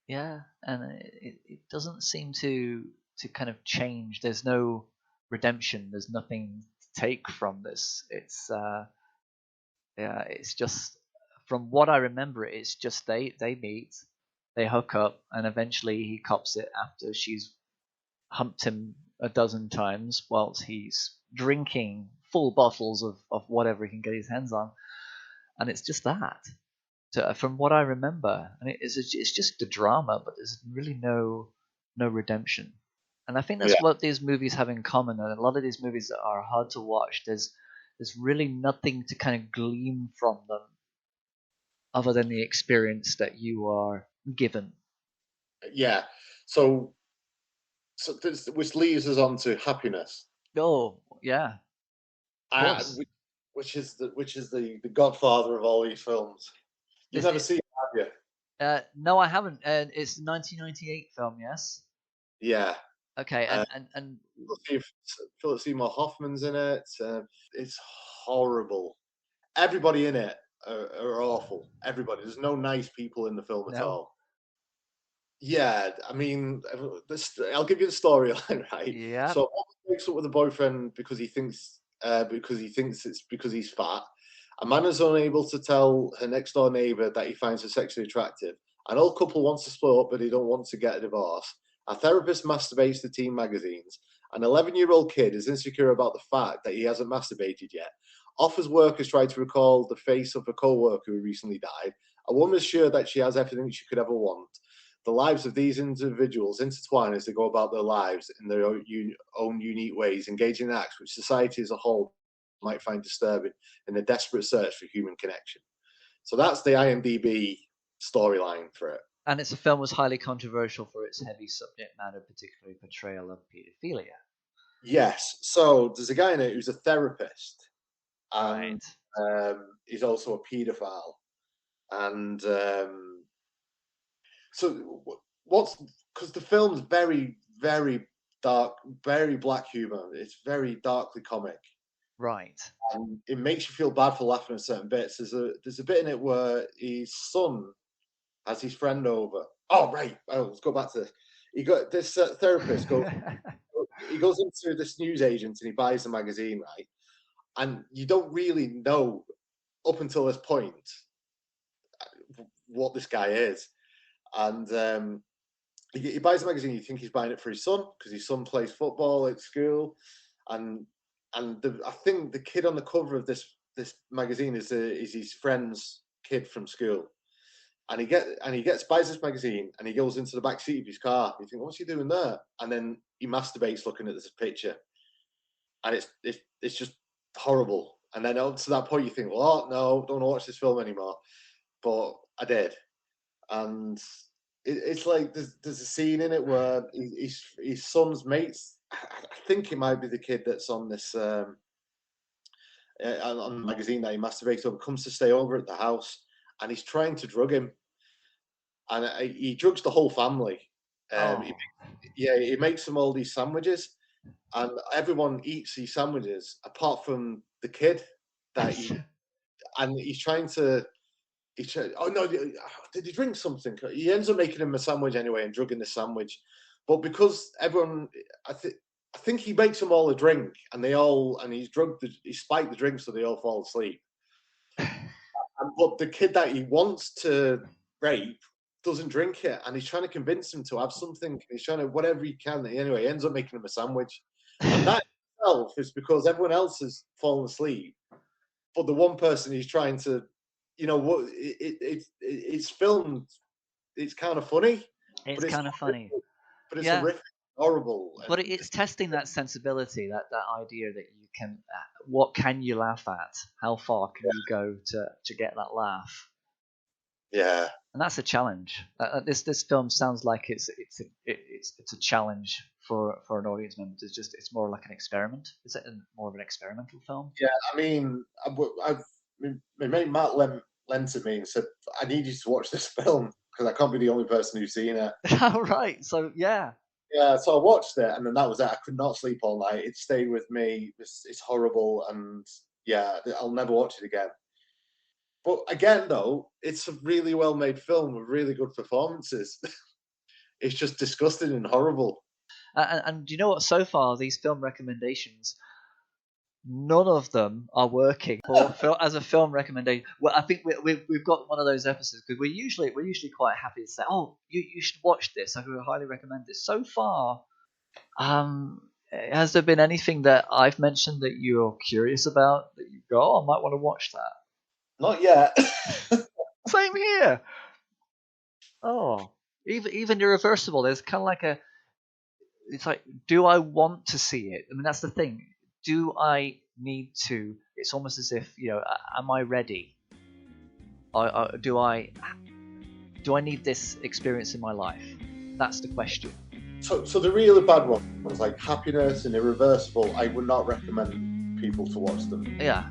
Speaker 1: Yeah, and it doesn't seem to kind of change. There's no redemption. There's nothing take from this. It's it's just, from what I remember, it's just they meet, they hook up, and eventually he cops it after she's humped him a dozen times whilst he's drinking full bottles of whatever he can get his hands on, and it's just that. From what I remember, and it's just a drama, but there's really no redemption. And I think that's what these movies have in common. And a lot of these movies that are hard to watch, there's really nothing to kind of glean from them other than the experience that you are given.
Speaker 10: Yeah. So which leads us on to Happiness.
Speaker 1: Oh, yeah.
Speaker 10: Which is the godfather of all these films. You've never seen it, have you?
Speaker 1: No, I haven't. It's a 1998 film, yes?
Speaker 10: Yeah.
Speaker 1: Okay, and
Speaker 10: Philip Seymour Hoffman's in it. It's horrible. Everybody in it are awful. Everybody. There's no nice people in the film at all. Yeah, I mean, I'll give you the storyline, right?
Speaker 1: Yeah.
Speaker 10: So, breaks up with a boyfriend because he thinks it's because he's fat. A man is unable to tell her next door neighbor that he finds her sexually attractive. An old couple wants to split up, but they don't want to get a divorce. A therapist masturbates to teen magazines. An 11-year-old kid is insecure about the fact that he hasn't masturbated yet. Office workers try to recall the face of a co-worker who recently died. A woman is sure that she has everything she could ever want. The lives of these individuals intertwine as they go about their lives in their own unique ways, engaging in acts which society as a whole might find disturbing in a desperate search for human connection. So that's the IMDb storyline for it.
Speaker 1: And it's a film was highly controversial for its heavy subject matter, particularly portrayal of paedophilia.
Speaker 10: Yes. So there's a guy in it who's a therapist, and he's also a paedophile. And so because the film's very, very dark, very black humor. It's very darkly comic.
Speaker 1: Right.
Speaker 10: And it makes you feel bad for laughing at certain bits. There's a bit in it where his son has his friend over. Oh, right. Oh, let's go back to this. He got this therapist. He goes into this newsagent and he buys the magazine, right? And you don't really know up until this point what this guy is. And he buys the magazine. You think he's buying it for his son because his son plays football at school, and I think the kid on the cover of this magazine is his friend's kid from school. And he buys this magazine and he goes into the back seat of his car. You think, what's he doing there? And then he masturbates looking at this picture, and it's just horrible. And then up to that point, you think, well, no, don't watch this film anymore. But I did, and it's like there's a scene in it where his son's mates. I think it might be the kid that's on this on the magazine that he masturbates over, comes to stay over at the house, and he's trying to drug him. And he drugs the whole family. He makes them all these sandwiches, and everyone eats these sandwiches apart from the kid. And he's trying to. Oh no! Did he drink something? He ends up making him a sandwich anyway and drugging the sandwich. But because everyone, I think he makes them all a drink, and he spiked the drink so they all fall asleep. But the kid that he wants to rape doesn't drink it, and he's trying to convince him to have something. He's trying to whatever he can. Anyway, he ends up making him a sandwich, and that itself is because everyone else has fallen asleep, but the one person he's trying to, it's filmed. It's kind of funny.
Speaker 1: It's kind of funny,
Speaker 10: but it's horrific, horrible.
Speaker 1: But it's testing that sensibility, that idea that you can. What can you laugh at? How far can you go to get that laugh?
Speaker 10: Yeah,
Speaker 1: and that's a challenge. This film sounds like it's a challenge for an audience member. It's more like an experiment. Is it more of an experimental film?
Speaker 10: Yeah, I mean, my mate Matt lent to me and said, "I need you to watch this film because I can't be the only person who's seen it."
Speaker 1: Oh, right. So yeah.
Speaker 10: Yeah, so I watched it, and then that was it. I could not sleep all night. It stayed with me. It's horrible, and yeah, I'll never watch it again. But again, though, it's a really well-made film with really good performances. It's just disgusting and horrible.
Speaker 1: And you know what? So far, these film recommendations, None of them are working as a film recommendation. Well, I think we've got one of those episodes because we're usually quite happy to say, "Oh, you should watch this. I would highly recommend this." So far, has there been anything that I've mentioned that you're curious about that you go, "Oh, I might want to watch that"?
Speaker 10: Not yet.
Speaker 1: Same here. Oh, even Irreversible. There's kind of like it's like, do I want to see it? I mean, that's the thing. Do I need to? It's almost as if, am I ready? Do I need this experience in my life? That's the question.
Speaker 10: So the really bad ones like Happiness and Irreversible, I would not recommend people to watch them.
Speaker 1: Yeah.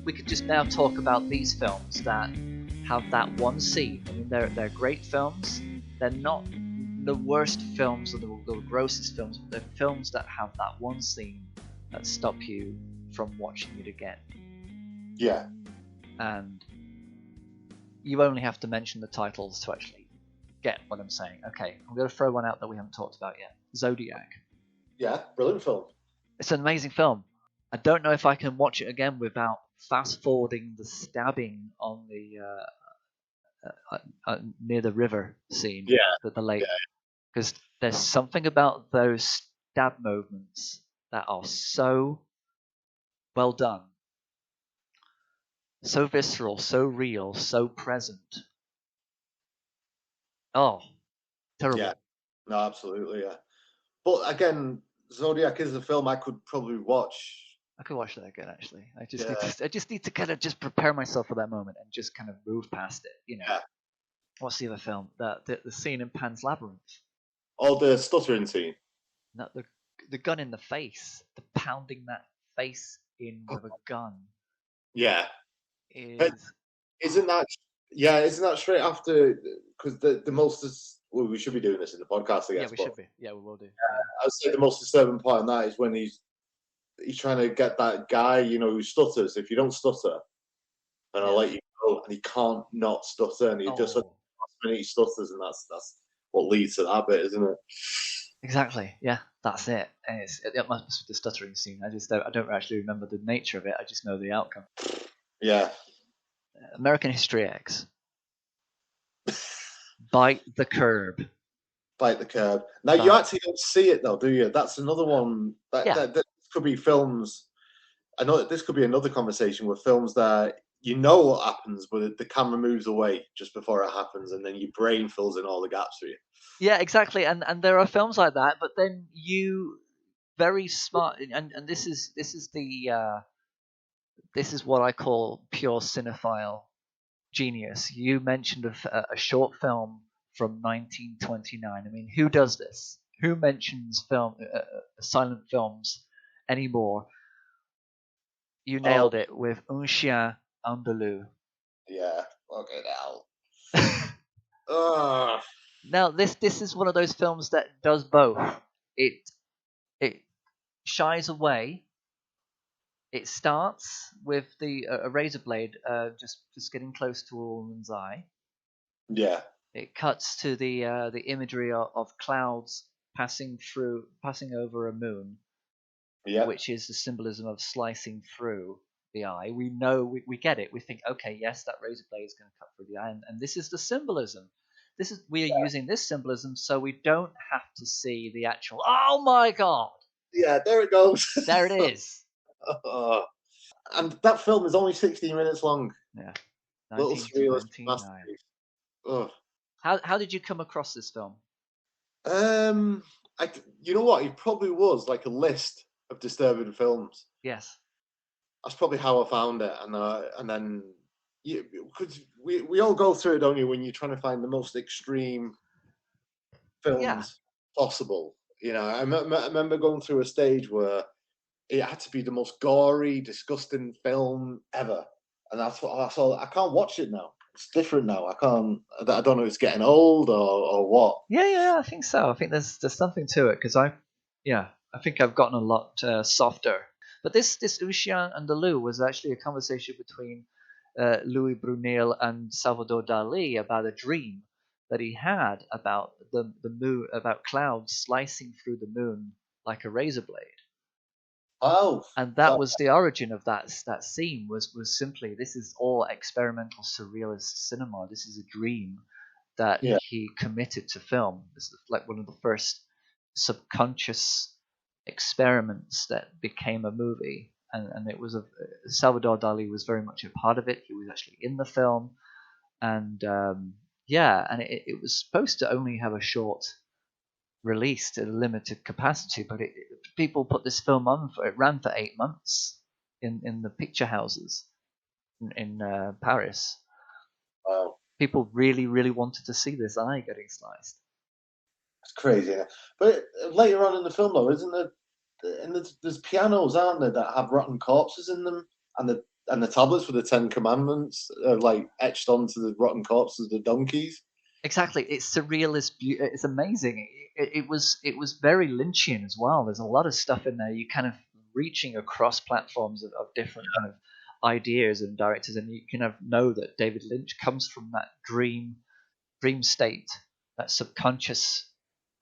Speaker 1: We could just now talk about these films that have that one scene. I mean, they're great films. They're not the worst films or the grossest films, but they're films that have that one scene that stop you from watching it again.
Speaker 10: Yeah.
Speaker 1: And you only have to mention the titles to actually get what I'm saying. Okay, I'm going to throw one out that we haven't talked about yet. Zodiac.
Speaker 10: Yeah, brilliant film.
Speaker 1: It's an amazing film. I don't know if I can watch it again without fast-forwarding the stabbing on the near the river scene.
Speaker 10: Yeah.
Speaker 1: The lake. Because there's something about those stab movements that are so well done. So visceral, so real, so present. Oh, terrible.
Speaker 10: Yeah. No, absolutely, yeah. But again, Zodiac is a film I could probably watch.
Speaker 1: I could watch that again, actually. I just need to kind of just prepare myself for that moment and just kind of move past it.
Speaker 10: Yeah.
Speaker 1: What's the other film? The scene in Pan's Labyrinth.
Speaker 10: Oh, the stuttering scene.
Speaker 1: Not the gun in the face. The pounding that face in with a gun.
Speaker 10: Yeah. Isn't that straight after? Because the most well, we should be doing this in the podcast, I guess.
Speaker 1: Yeah, we should be. Yeah, we will do.
Speaker 10: I would say the most disturbing part in that is when he's trying to get that guy, who stutters. If you don't stutter, then I'll let you go. And he can't not stutter, and he just last minute he stutters, and that's what leads to that bit, isn't it?
Speaker 1: Exactly. Yeah, that's it. And it must be the stuttering scene. I don't actually remember the nature of it. I just know the outcome.
Speaker 10: Yeah.
Speaker 1: American History X. Bite the Curb.
Speaker 10: Bite the Curb. Now, you actually don't see it, though, do you? That's another one. That could be films. I know this could be another conversation with films that you know what happens, but the camera moves away just before it happens, and then your brain fills in all the gaps for you.
Speaker 1: Yeah, exactly. And there are films like that, but then you very smart, and this is what I call pure cinephile genius. You mentioned a short film from 1929. I mean, who does this? Who mentions silent films anymore? You nailed it with Un Chien Andalou.
Speaker 10: Yeah, okay now.
Speaker 1: Now this is one of those films that does both. It shies away. It starts with a razor blade just getting close to a woman's eye.
Speaker 10: Yeah.
Speaker 1: It cuts to the imagery of clouds passing over a moon.
Speaker 10: Yeah.
Speaker 1: Which is the symbolism of slicing through the eye. We know, we get it. We think, okay, yes, that razor blade is going to cut through the eye, and this is the symbolism. We are using this symbolism so we don't have to see the actual. Oh my God!
Speaker 10: Yeah, there it goes.
Speaker 1: There it is.
Speaker 10: And that film is only 16 minutes long.
Speaker 1: Yeah.
Speaker 10: Little surrealist masterpiece.
Speaker 1: How did you come across this film?
Speaker 10: You know what? It probably was like a list of disturbing films.
Speaker 1: Yes.
Speaker 10: That's probably how I found it, and then because we all go through it, don't you, when you're trying to find the most extreme films possible. I remember going through a stage where it had to be the most gory, disgusting film ever, and that's all. I can't watch it now. It's different now. I can't. I don't know if it's getting old or what.
Speaker 1: Yeah, I think so. I think there's something to it because I think I've gotten a lot softer. But this Lucien and the Lou was actually a conversation between Louis Brunel and Salvador Dali about a dream that he had about the moon, about clouds slicing through the moon like a razor blade.
Speaker 10: Oh,
Speaker 1: and that was the origin of that scene. Was simply, this is all experimental surrealist cinema. This is a dream that he committed to film. This is like one of the first subconscious experiments that became a movie, and it was Salvador Dali was very much a part of it. He was actually in the film, and it was supposed to only have a short released at a limited capacity, but people put this film on it ran for 8 months in the picture houses in Paris.
Speaker 10: Wow.
Speaker 1: People really, really wanted to see this eye getting sliced.
Speaker 10: It's crazy. But later on in the film, though, isn't there? And there's pianos, aren't there, that have rotten corpses in them, and the tablets with the 10 Commandments are like etched onto the rotten corpses of the donkeys.
Speaker 1: Exactly, it's surrealist. It's amazing. It was very Lynchian as well. There's a lot of stuff in there. You kind of reaching across platforms of different kind of ideas and directors, and you kind of know that David Lynch comes from that dream state, that subconscious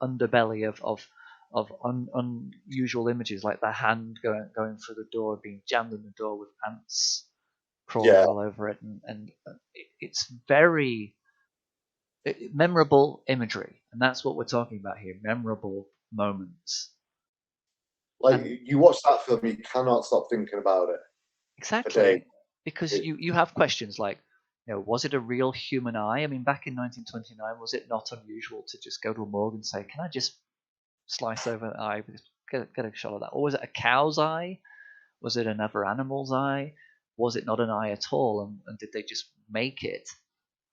Speaker 1: underbelly of unusual images, like the hand going through the door, being jammed in the door with ants crawling all over it, and it's very memorable imagery, and that's what we're talking about here. Memorable moments.
Speaker 10: Like, you watch that film, you cannot stop thinking about it.
Speaker 1: Exactly, because you have questions like, was it a real human eye? I mean, back in 1929, was it not unusual to just go to a morgue and say, "Can I just slice over an eye, get a shot of that?" Or was it a cow's eye? Was it another animal's eye? Was it not an eye at all? And did they just make it?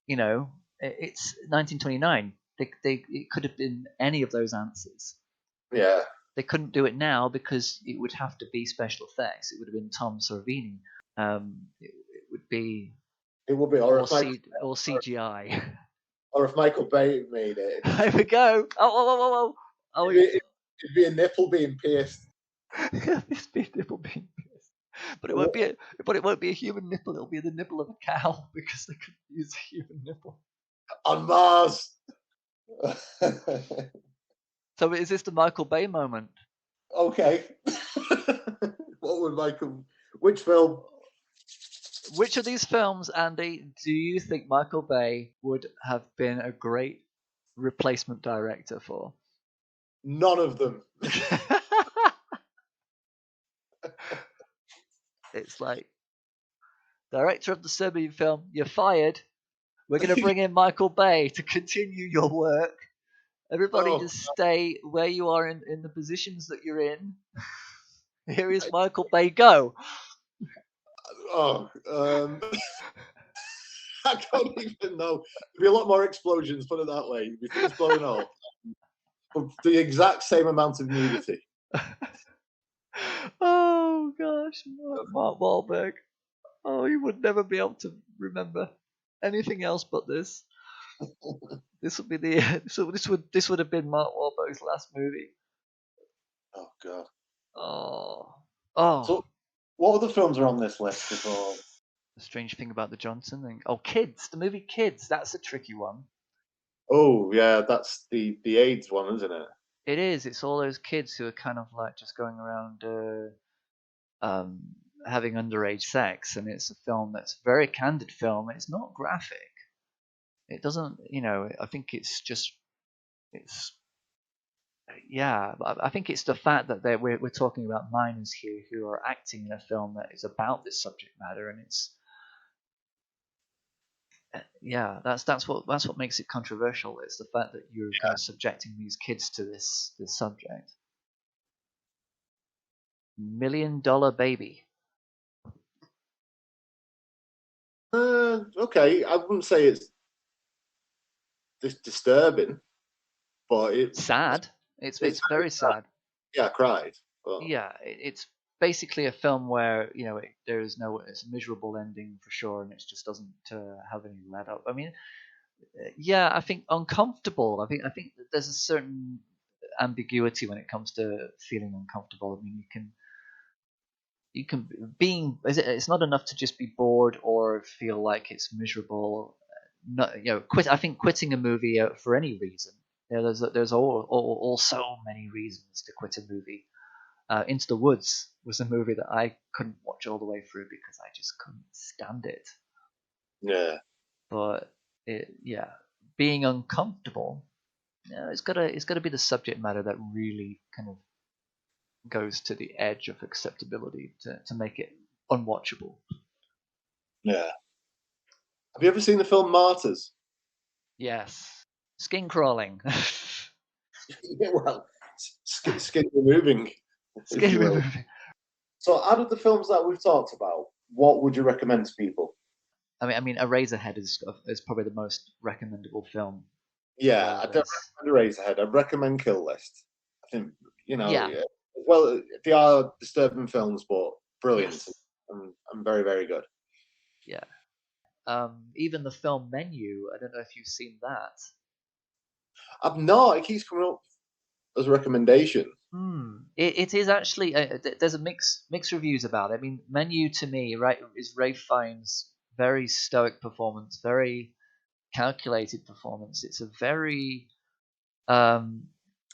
Speaker 1: It's 1929. It could have been any of those answers.
Speaker 10: Yeah.
Speaker 1: They couldn't do it now because it would have to be special effects. It would have been Tom Savini. It would be.
Speaker 10: It would be,
Speaker 1: or CGI.
Speaker 10: Or if Michael Bay made it.
Speaker 1: There we go. Oh!
Speaker 10: It'd be a nipple being pierced.
Speaker 1: It'd be a nipple being pierced. But it won't be a human nipple. It'll be the nipple of a cow because they couldn't use a human nipple
Speaker 10: on Mars.
Speaker 1: So is this the Michael Bay moment?
Speaker 10: Okay. What would Michael? Which film?
Speaker 1: Which of these films, Andy, do you think Michael Bay would have been a great replacement director for?
Speaker 10: None of them.
Speaker 1: It's like, director of the Serbian film, you're fired. We're going to bring in Michael Bay to continue your work. Everybody just stay where you are in the positions that you're in. Here is Michael Bay, go.
Speaker 10: I don't even know. There'd be a lot more explosions, put it that way. There'd be things blowing off. But the exact same amount of nudity.
Speaker 1: Oh gosh, Mark Wahlberg. Oh, he would never be able to remember anything else but this. This would be this would have been Mark Wahlberg's last movie.
Speaker 10: Oh god.
Speaker 1: Oh.
Speaker 10: So, what other films are on this list before?
Speaker 1: The Strange Thing About the Johnson thing. Oh, Kids, the movie Kids. That's a tricky one.
Speaker 10: Oh yeah, that's the AIDS one, isn't it?
Speaker 1: It is. It's all those kids who are kind of like just going around having underage sex, and it's a film that's a very candid film. It's not graphic. It doesn't, I think it's I think it's the fact that we're talking about minors here who are acting in a film that is about this subject matter, and it's that's what makes it controversial. It's the fact that you're kind of subjecting these kids to this subject. $1 Million Baby.
Speaker 10: Okay, I wouldn't say it's disturbing, but it's
Speaker 1: sad. It's very sad.
Speaker 10: Yeah, I cried. But...
Speaker 1: Yeah, it's basically a film where it's a miserable ending for sure, and it just doesn't have any let up. I mean, yeah, I think uncomfortable. I think that there's a certain ambiguity when it comes to feeling uncomfortable. I mean, it's not enough to just be bored or feel like it's miserable. I think quitting a movie for any reason. There's all so many reasons to quit a movie. Into the Woods was a movie that I couldn't watch all the way through because I just couldn't stand it.
Speaker 10: Yeah.
Speaker 1: But being uncomfortable, it's gotta be the subject matter that really kind of goes to the edge of acceptability to make it unwatchable.
Speaker 10: Yeah. Have you ever seen the film Martyrs?
Speaker 1: Yes. Skin crawling.
Speaker 10: Yeah, well, skin removing.
Speaker 1: Skin removing.
Speaker 10: So, out of the films that we've talked about, what would you recommend to people?
Speaker 1: I mean, Eraserhead is probably the most recommendable film.
Speaker 10: Yeah, I don't recommend Eraserhead. I'd recommend Kill List. I think well, they are disturbing films, but brilliant
Speaker 1: Yes.
Speaker 10: and very, very good.
Speaker 1: Yeah. Even the film Menu. I don't know if you've seen that.
Speaker 10: I've not. It keeps coming up as a recommendation.
Speaker 1: It is actually there's a mixed reviews about it. I mean, Menu to me, right, is Ray Fiennes' very stoic performance, very calculated performance. It's a very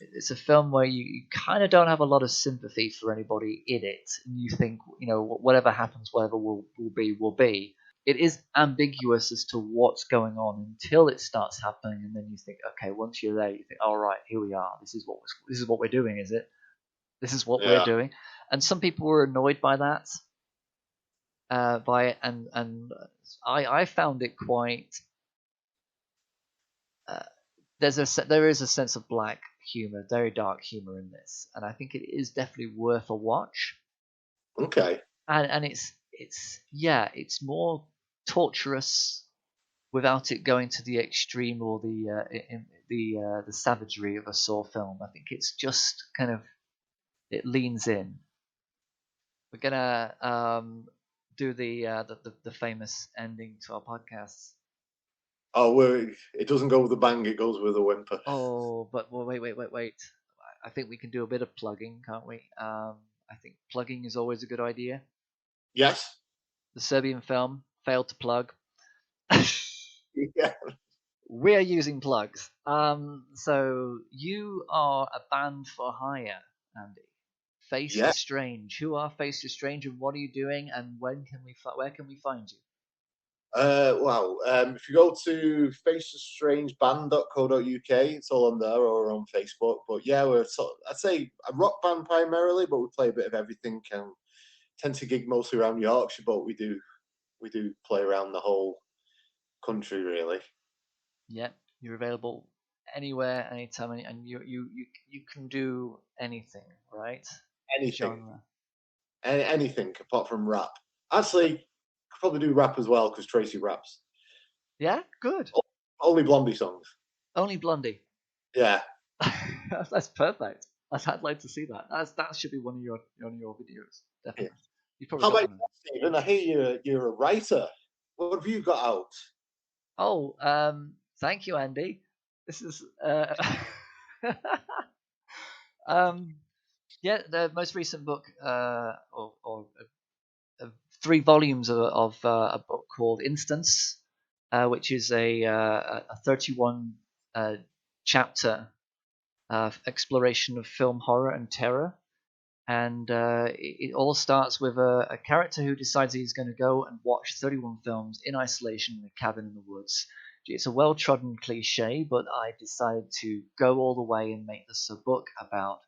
Speaker 1: it's a film where you kind of don't have a lot of sympathy for anybody in it, and you think whatever happens, whatever will be. It is ambiguous as to what's going on until it starts happening, and then you think, okay, once you're there, you think, all right, here we are. This is what we're doing, is it? This is what we're doing. And some people were annoyed by that, by it, and I found it quite. There is a sense of black humor, very dark humor in this, and I think it is definitely worth a watch.
Speaker 10: Okay.
Speaker 1: And it's more torturous without it going to the extreme or the savagery of a Saw film. I think it's just kind of it leans in. We're gonna do the famous ending to our podcast.
Speaker 10: Oh, it doesn't go with a bang; it goes with a whimper.
Speaker 1: Oh, but wait! I think we can do a bit of plugging, can't we? I think plugging is always a good idea.
Speaker 10: Yes.
Speaker 1: The Serbian film failed to plug.
Speaker 10: Yeah.
Speaker 1: We're using plugs. So you are a band for hire, Andy. Face the Strange. Who are Face the Strange, and what are you doing? And where can we find you?
Speaker 10: If you go to facethestrangeband.co.uk, it's all on there or on Facebook. But yeah, I'd say a rock band primarily, but we play a bit of everything. And tend to gig mostly around Yorkshire, but we do play around the whole country, really.
Speaker 1: Yeah, you're available anywhere, anytime, and you can do anything, right?
Speaker 10: Anything.
Speaker 1: Genre.
Speaker 10: Anything apart from rap. Actually, could probably do rap as well because Tracy raps.
Speaker 1: Yeah, good.
Speaker 10: Only Blondie songs.
Speaker 1: Only Blondie.
Speaker 10: Yeah.
Speaker 1: That's perfect. I'd like to see that. That should be one of your videos. Definitely.
Speaker 10: Yeah. How about you, Stephen? I hear you're a writer. What have you got out?
Speaker 1: Oh, thank you, Andy. This is the most recent book, or 3 volumes of a book called Instance, which is a 31 chapter exploration of film horror and terror. And it all starts with a character who decides he's going to go and watch 31 films in isolation in a cabin in the woods. It's a well-trodden cliche, but I decided to go all the way and make this a book about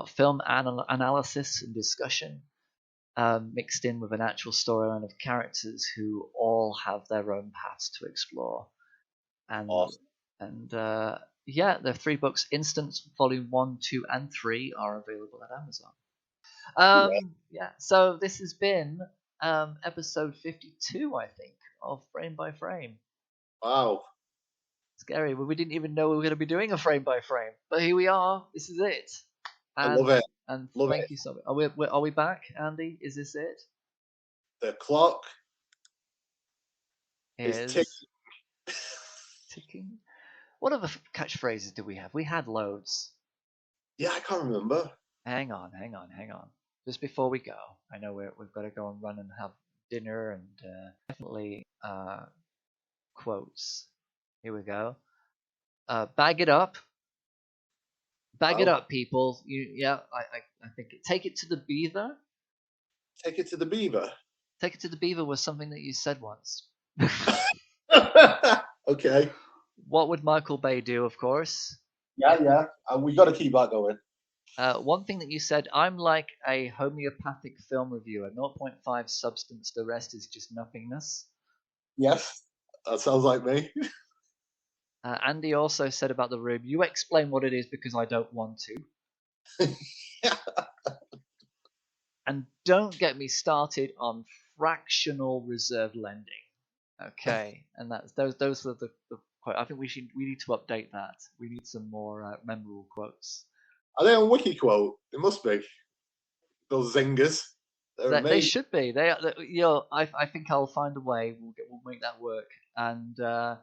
Speaker 1: film analysis and discussion, mixed in with an actual storyline of characters who all have their own paths to explore. And awesome. The 3 books, Instance, Volume 1, 2, and 3, are available at Amazon. So this has been episode 52, I think, of frame by frame.
Speaker 10: Wow.
Speaker 1: Scary. We didn't even know we were going to be doing a frame by frame, but here we are. This is it. And,
Speaker 10: I love it.
Speaker 1: And
Speaker 10: love
Speaker 1: thank
Speaker 10: it.
Speaker 1: you so much. Are we back, Andy? Is this it?
Speaker 10: The clock is
Speaker 1: ticking. What other catchphrases do we have? We had loads.
Speaker 10: Yeah, I can't remember.
Speaker 1: Hang on. Just before we go, I know we've got to go and run and have dinner and definitely quotes. Here we go. Bag it up. Bag it up, people. I think take it to the beaver.
Speaker 10: Take it to the beaver.
Speaker 1: Take it to the beaver was something that you said once.
Speaker 10: Okay.
Speaker 1: What would Michael Bay do, of course?
Speaker 10: Yeah. We got to keep that going.
Speaker 1: One thing that you said, I'm like a homeopathic film reviewer. 0.5 substance, the rest is just nothingness.
Speaker 10: Yes, that sounds like me.
Speaker 1: Andy also said about the room, you explain what it is because I don't want to. And don't get me started on fractional reserve lending. Okay, and those are the quote. I think we need to update that. We need some more memorable quotes.
Speaker 10: Are they on WikiQuote? They must be. Those zingers.
Speaker 1: They should be. I think I'll find a way. We'll make that work. And to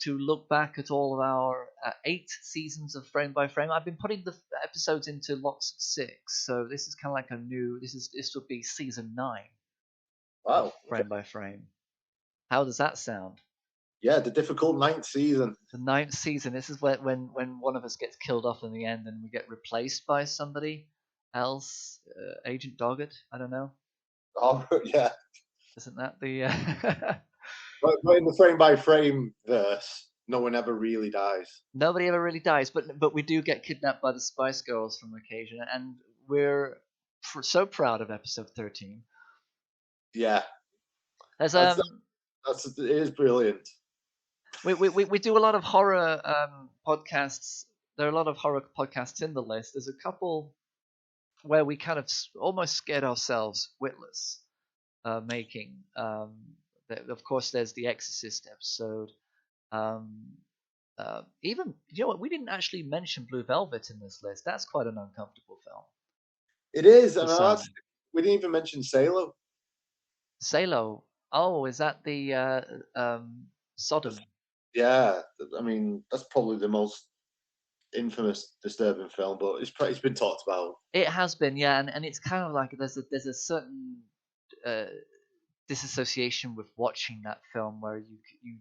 Speaker 1: look back at all of our 8 seasons of Frame by Frame. I've been putting the episodes into lots of 6, so this is kind of like a new. This would be season 9.
Speaker 10: Wow.
Speaker 1: Frame by Frame. How does that sound?
Speaker 10: Yeah, the difficult 9th season.
Speaker 1: The 9th season. This is when one of us gets killed off in the end, and we get replaced by somebody else. Agent Doggett. I don't know.
Speaker 10: Oh yeah.
Speaker 1: Isn't that the?
Speaker 10: But in the Frame by Frame verse, no one ever really dies.
Speaker 1: Nobody ever really dies, but we do get kidnapped by the Spice Girls from occasion, and we're so proud of episode 13.
Speaker 10: Yeah.
Speaker 1: There's
Speaker 10: it is brilliant.
Speaker 1: We do a lot of horror podcasts. There are a lot of horror podcasts in the list. There's a couple where we kind of almost scared ourselves witless making. Of course, there's the Exorcist episode. Even we didn't actually mention Blue Velvet in this list. That's quite an uncomfortable film.
Speaker 10: It is, and we didn't even mention Salo.
Speaker 1: Salo. Oh, is that the Sodom?
Speaker 10: Yeah, I mean that's probably the most infamous disturbing film, but it's been talked about.
Speaker 1: It has been, yeah, and it's kind of like there's a certain disassociation with watching that film where you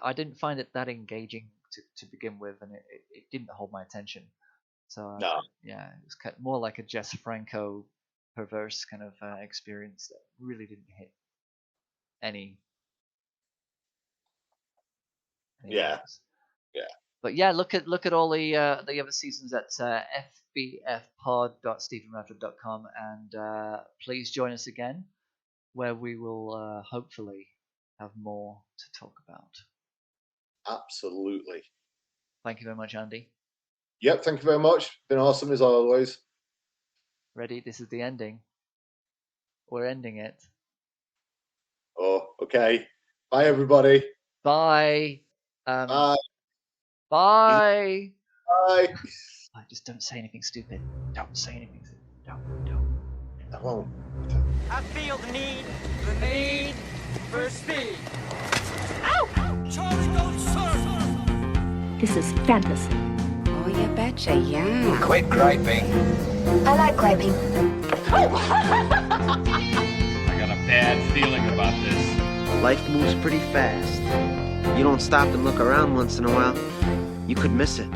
Speaker 1: I didn't find it that engaging to begin with, and it didn't hold my attention. So
Speaker 10: no.
Speaker 1: Yeah, it was kind of more like a Jess Franco perverse kind of experience that really didn't hit any.
Speaker 10: Yeah.
Speaker 1: But yeah, look at all the other seasons at fbfpod.stephenradford.com, and please join us again, where we will hopefully have more to talk about.
Speaker 10: Absolutely.
Speaker 1: Thank you very much, Andy.
Speaker 10: Yep, thank you very much. Been awesome as always.
Speaker 1: Ready? This is the ending. We're ending it.
Speaker 10: Oh, okay. Bye, everybody.
Speaker 1: Bye.
Speaker 10: Bye.
Speaker 1: Bye.
Speaker 10: Bye.
Speaker 1: Just don't say anything stupid. Don't say anything stupid. Don't.
Speaker 10: I won't.
Speaker 18: I feel the need for speed. Ow! Charlie, don't surf!
Speaker 5: This is fantasy.
Speaker 23: Oh, you betcha, yeah.
Speaker 18: Quit griping.
Speaker 5: I like griping.
Speaker 8: I got a bad feeling about this.
Speaker 6: Life moves pretty fast. You don't stop and look around once in a while, you could miss it.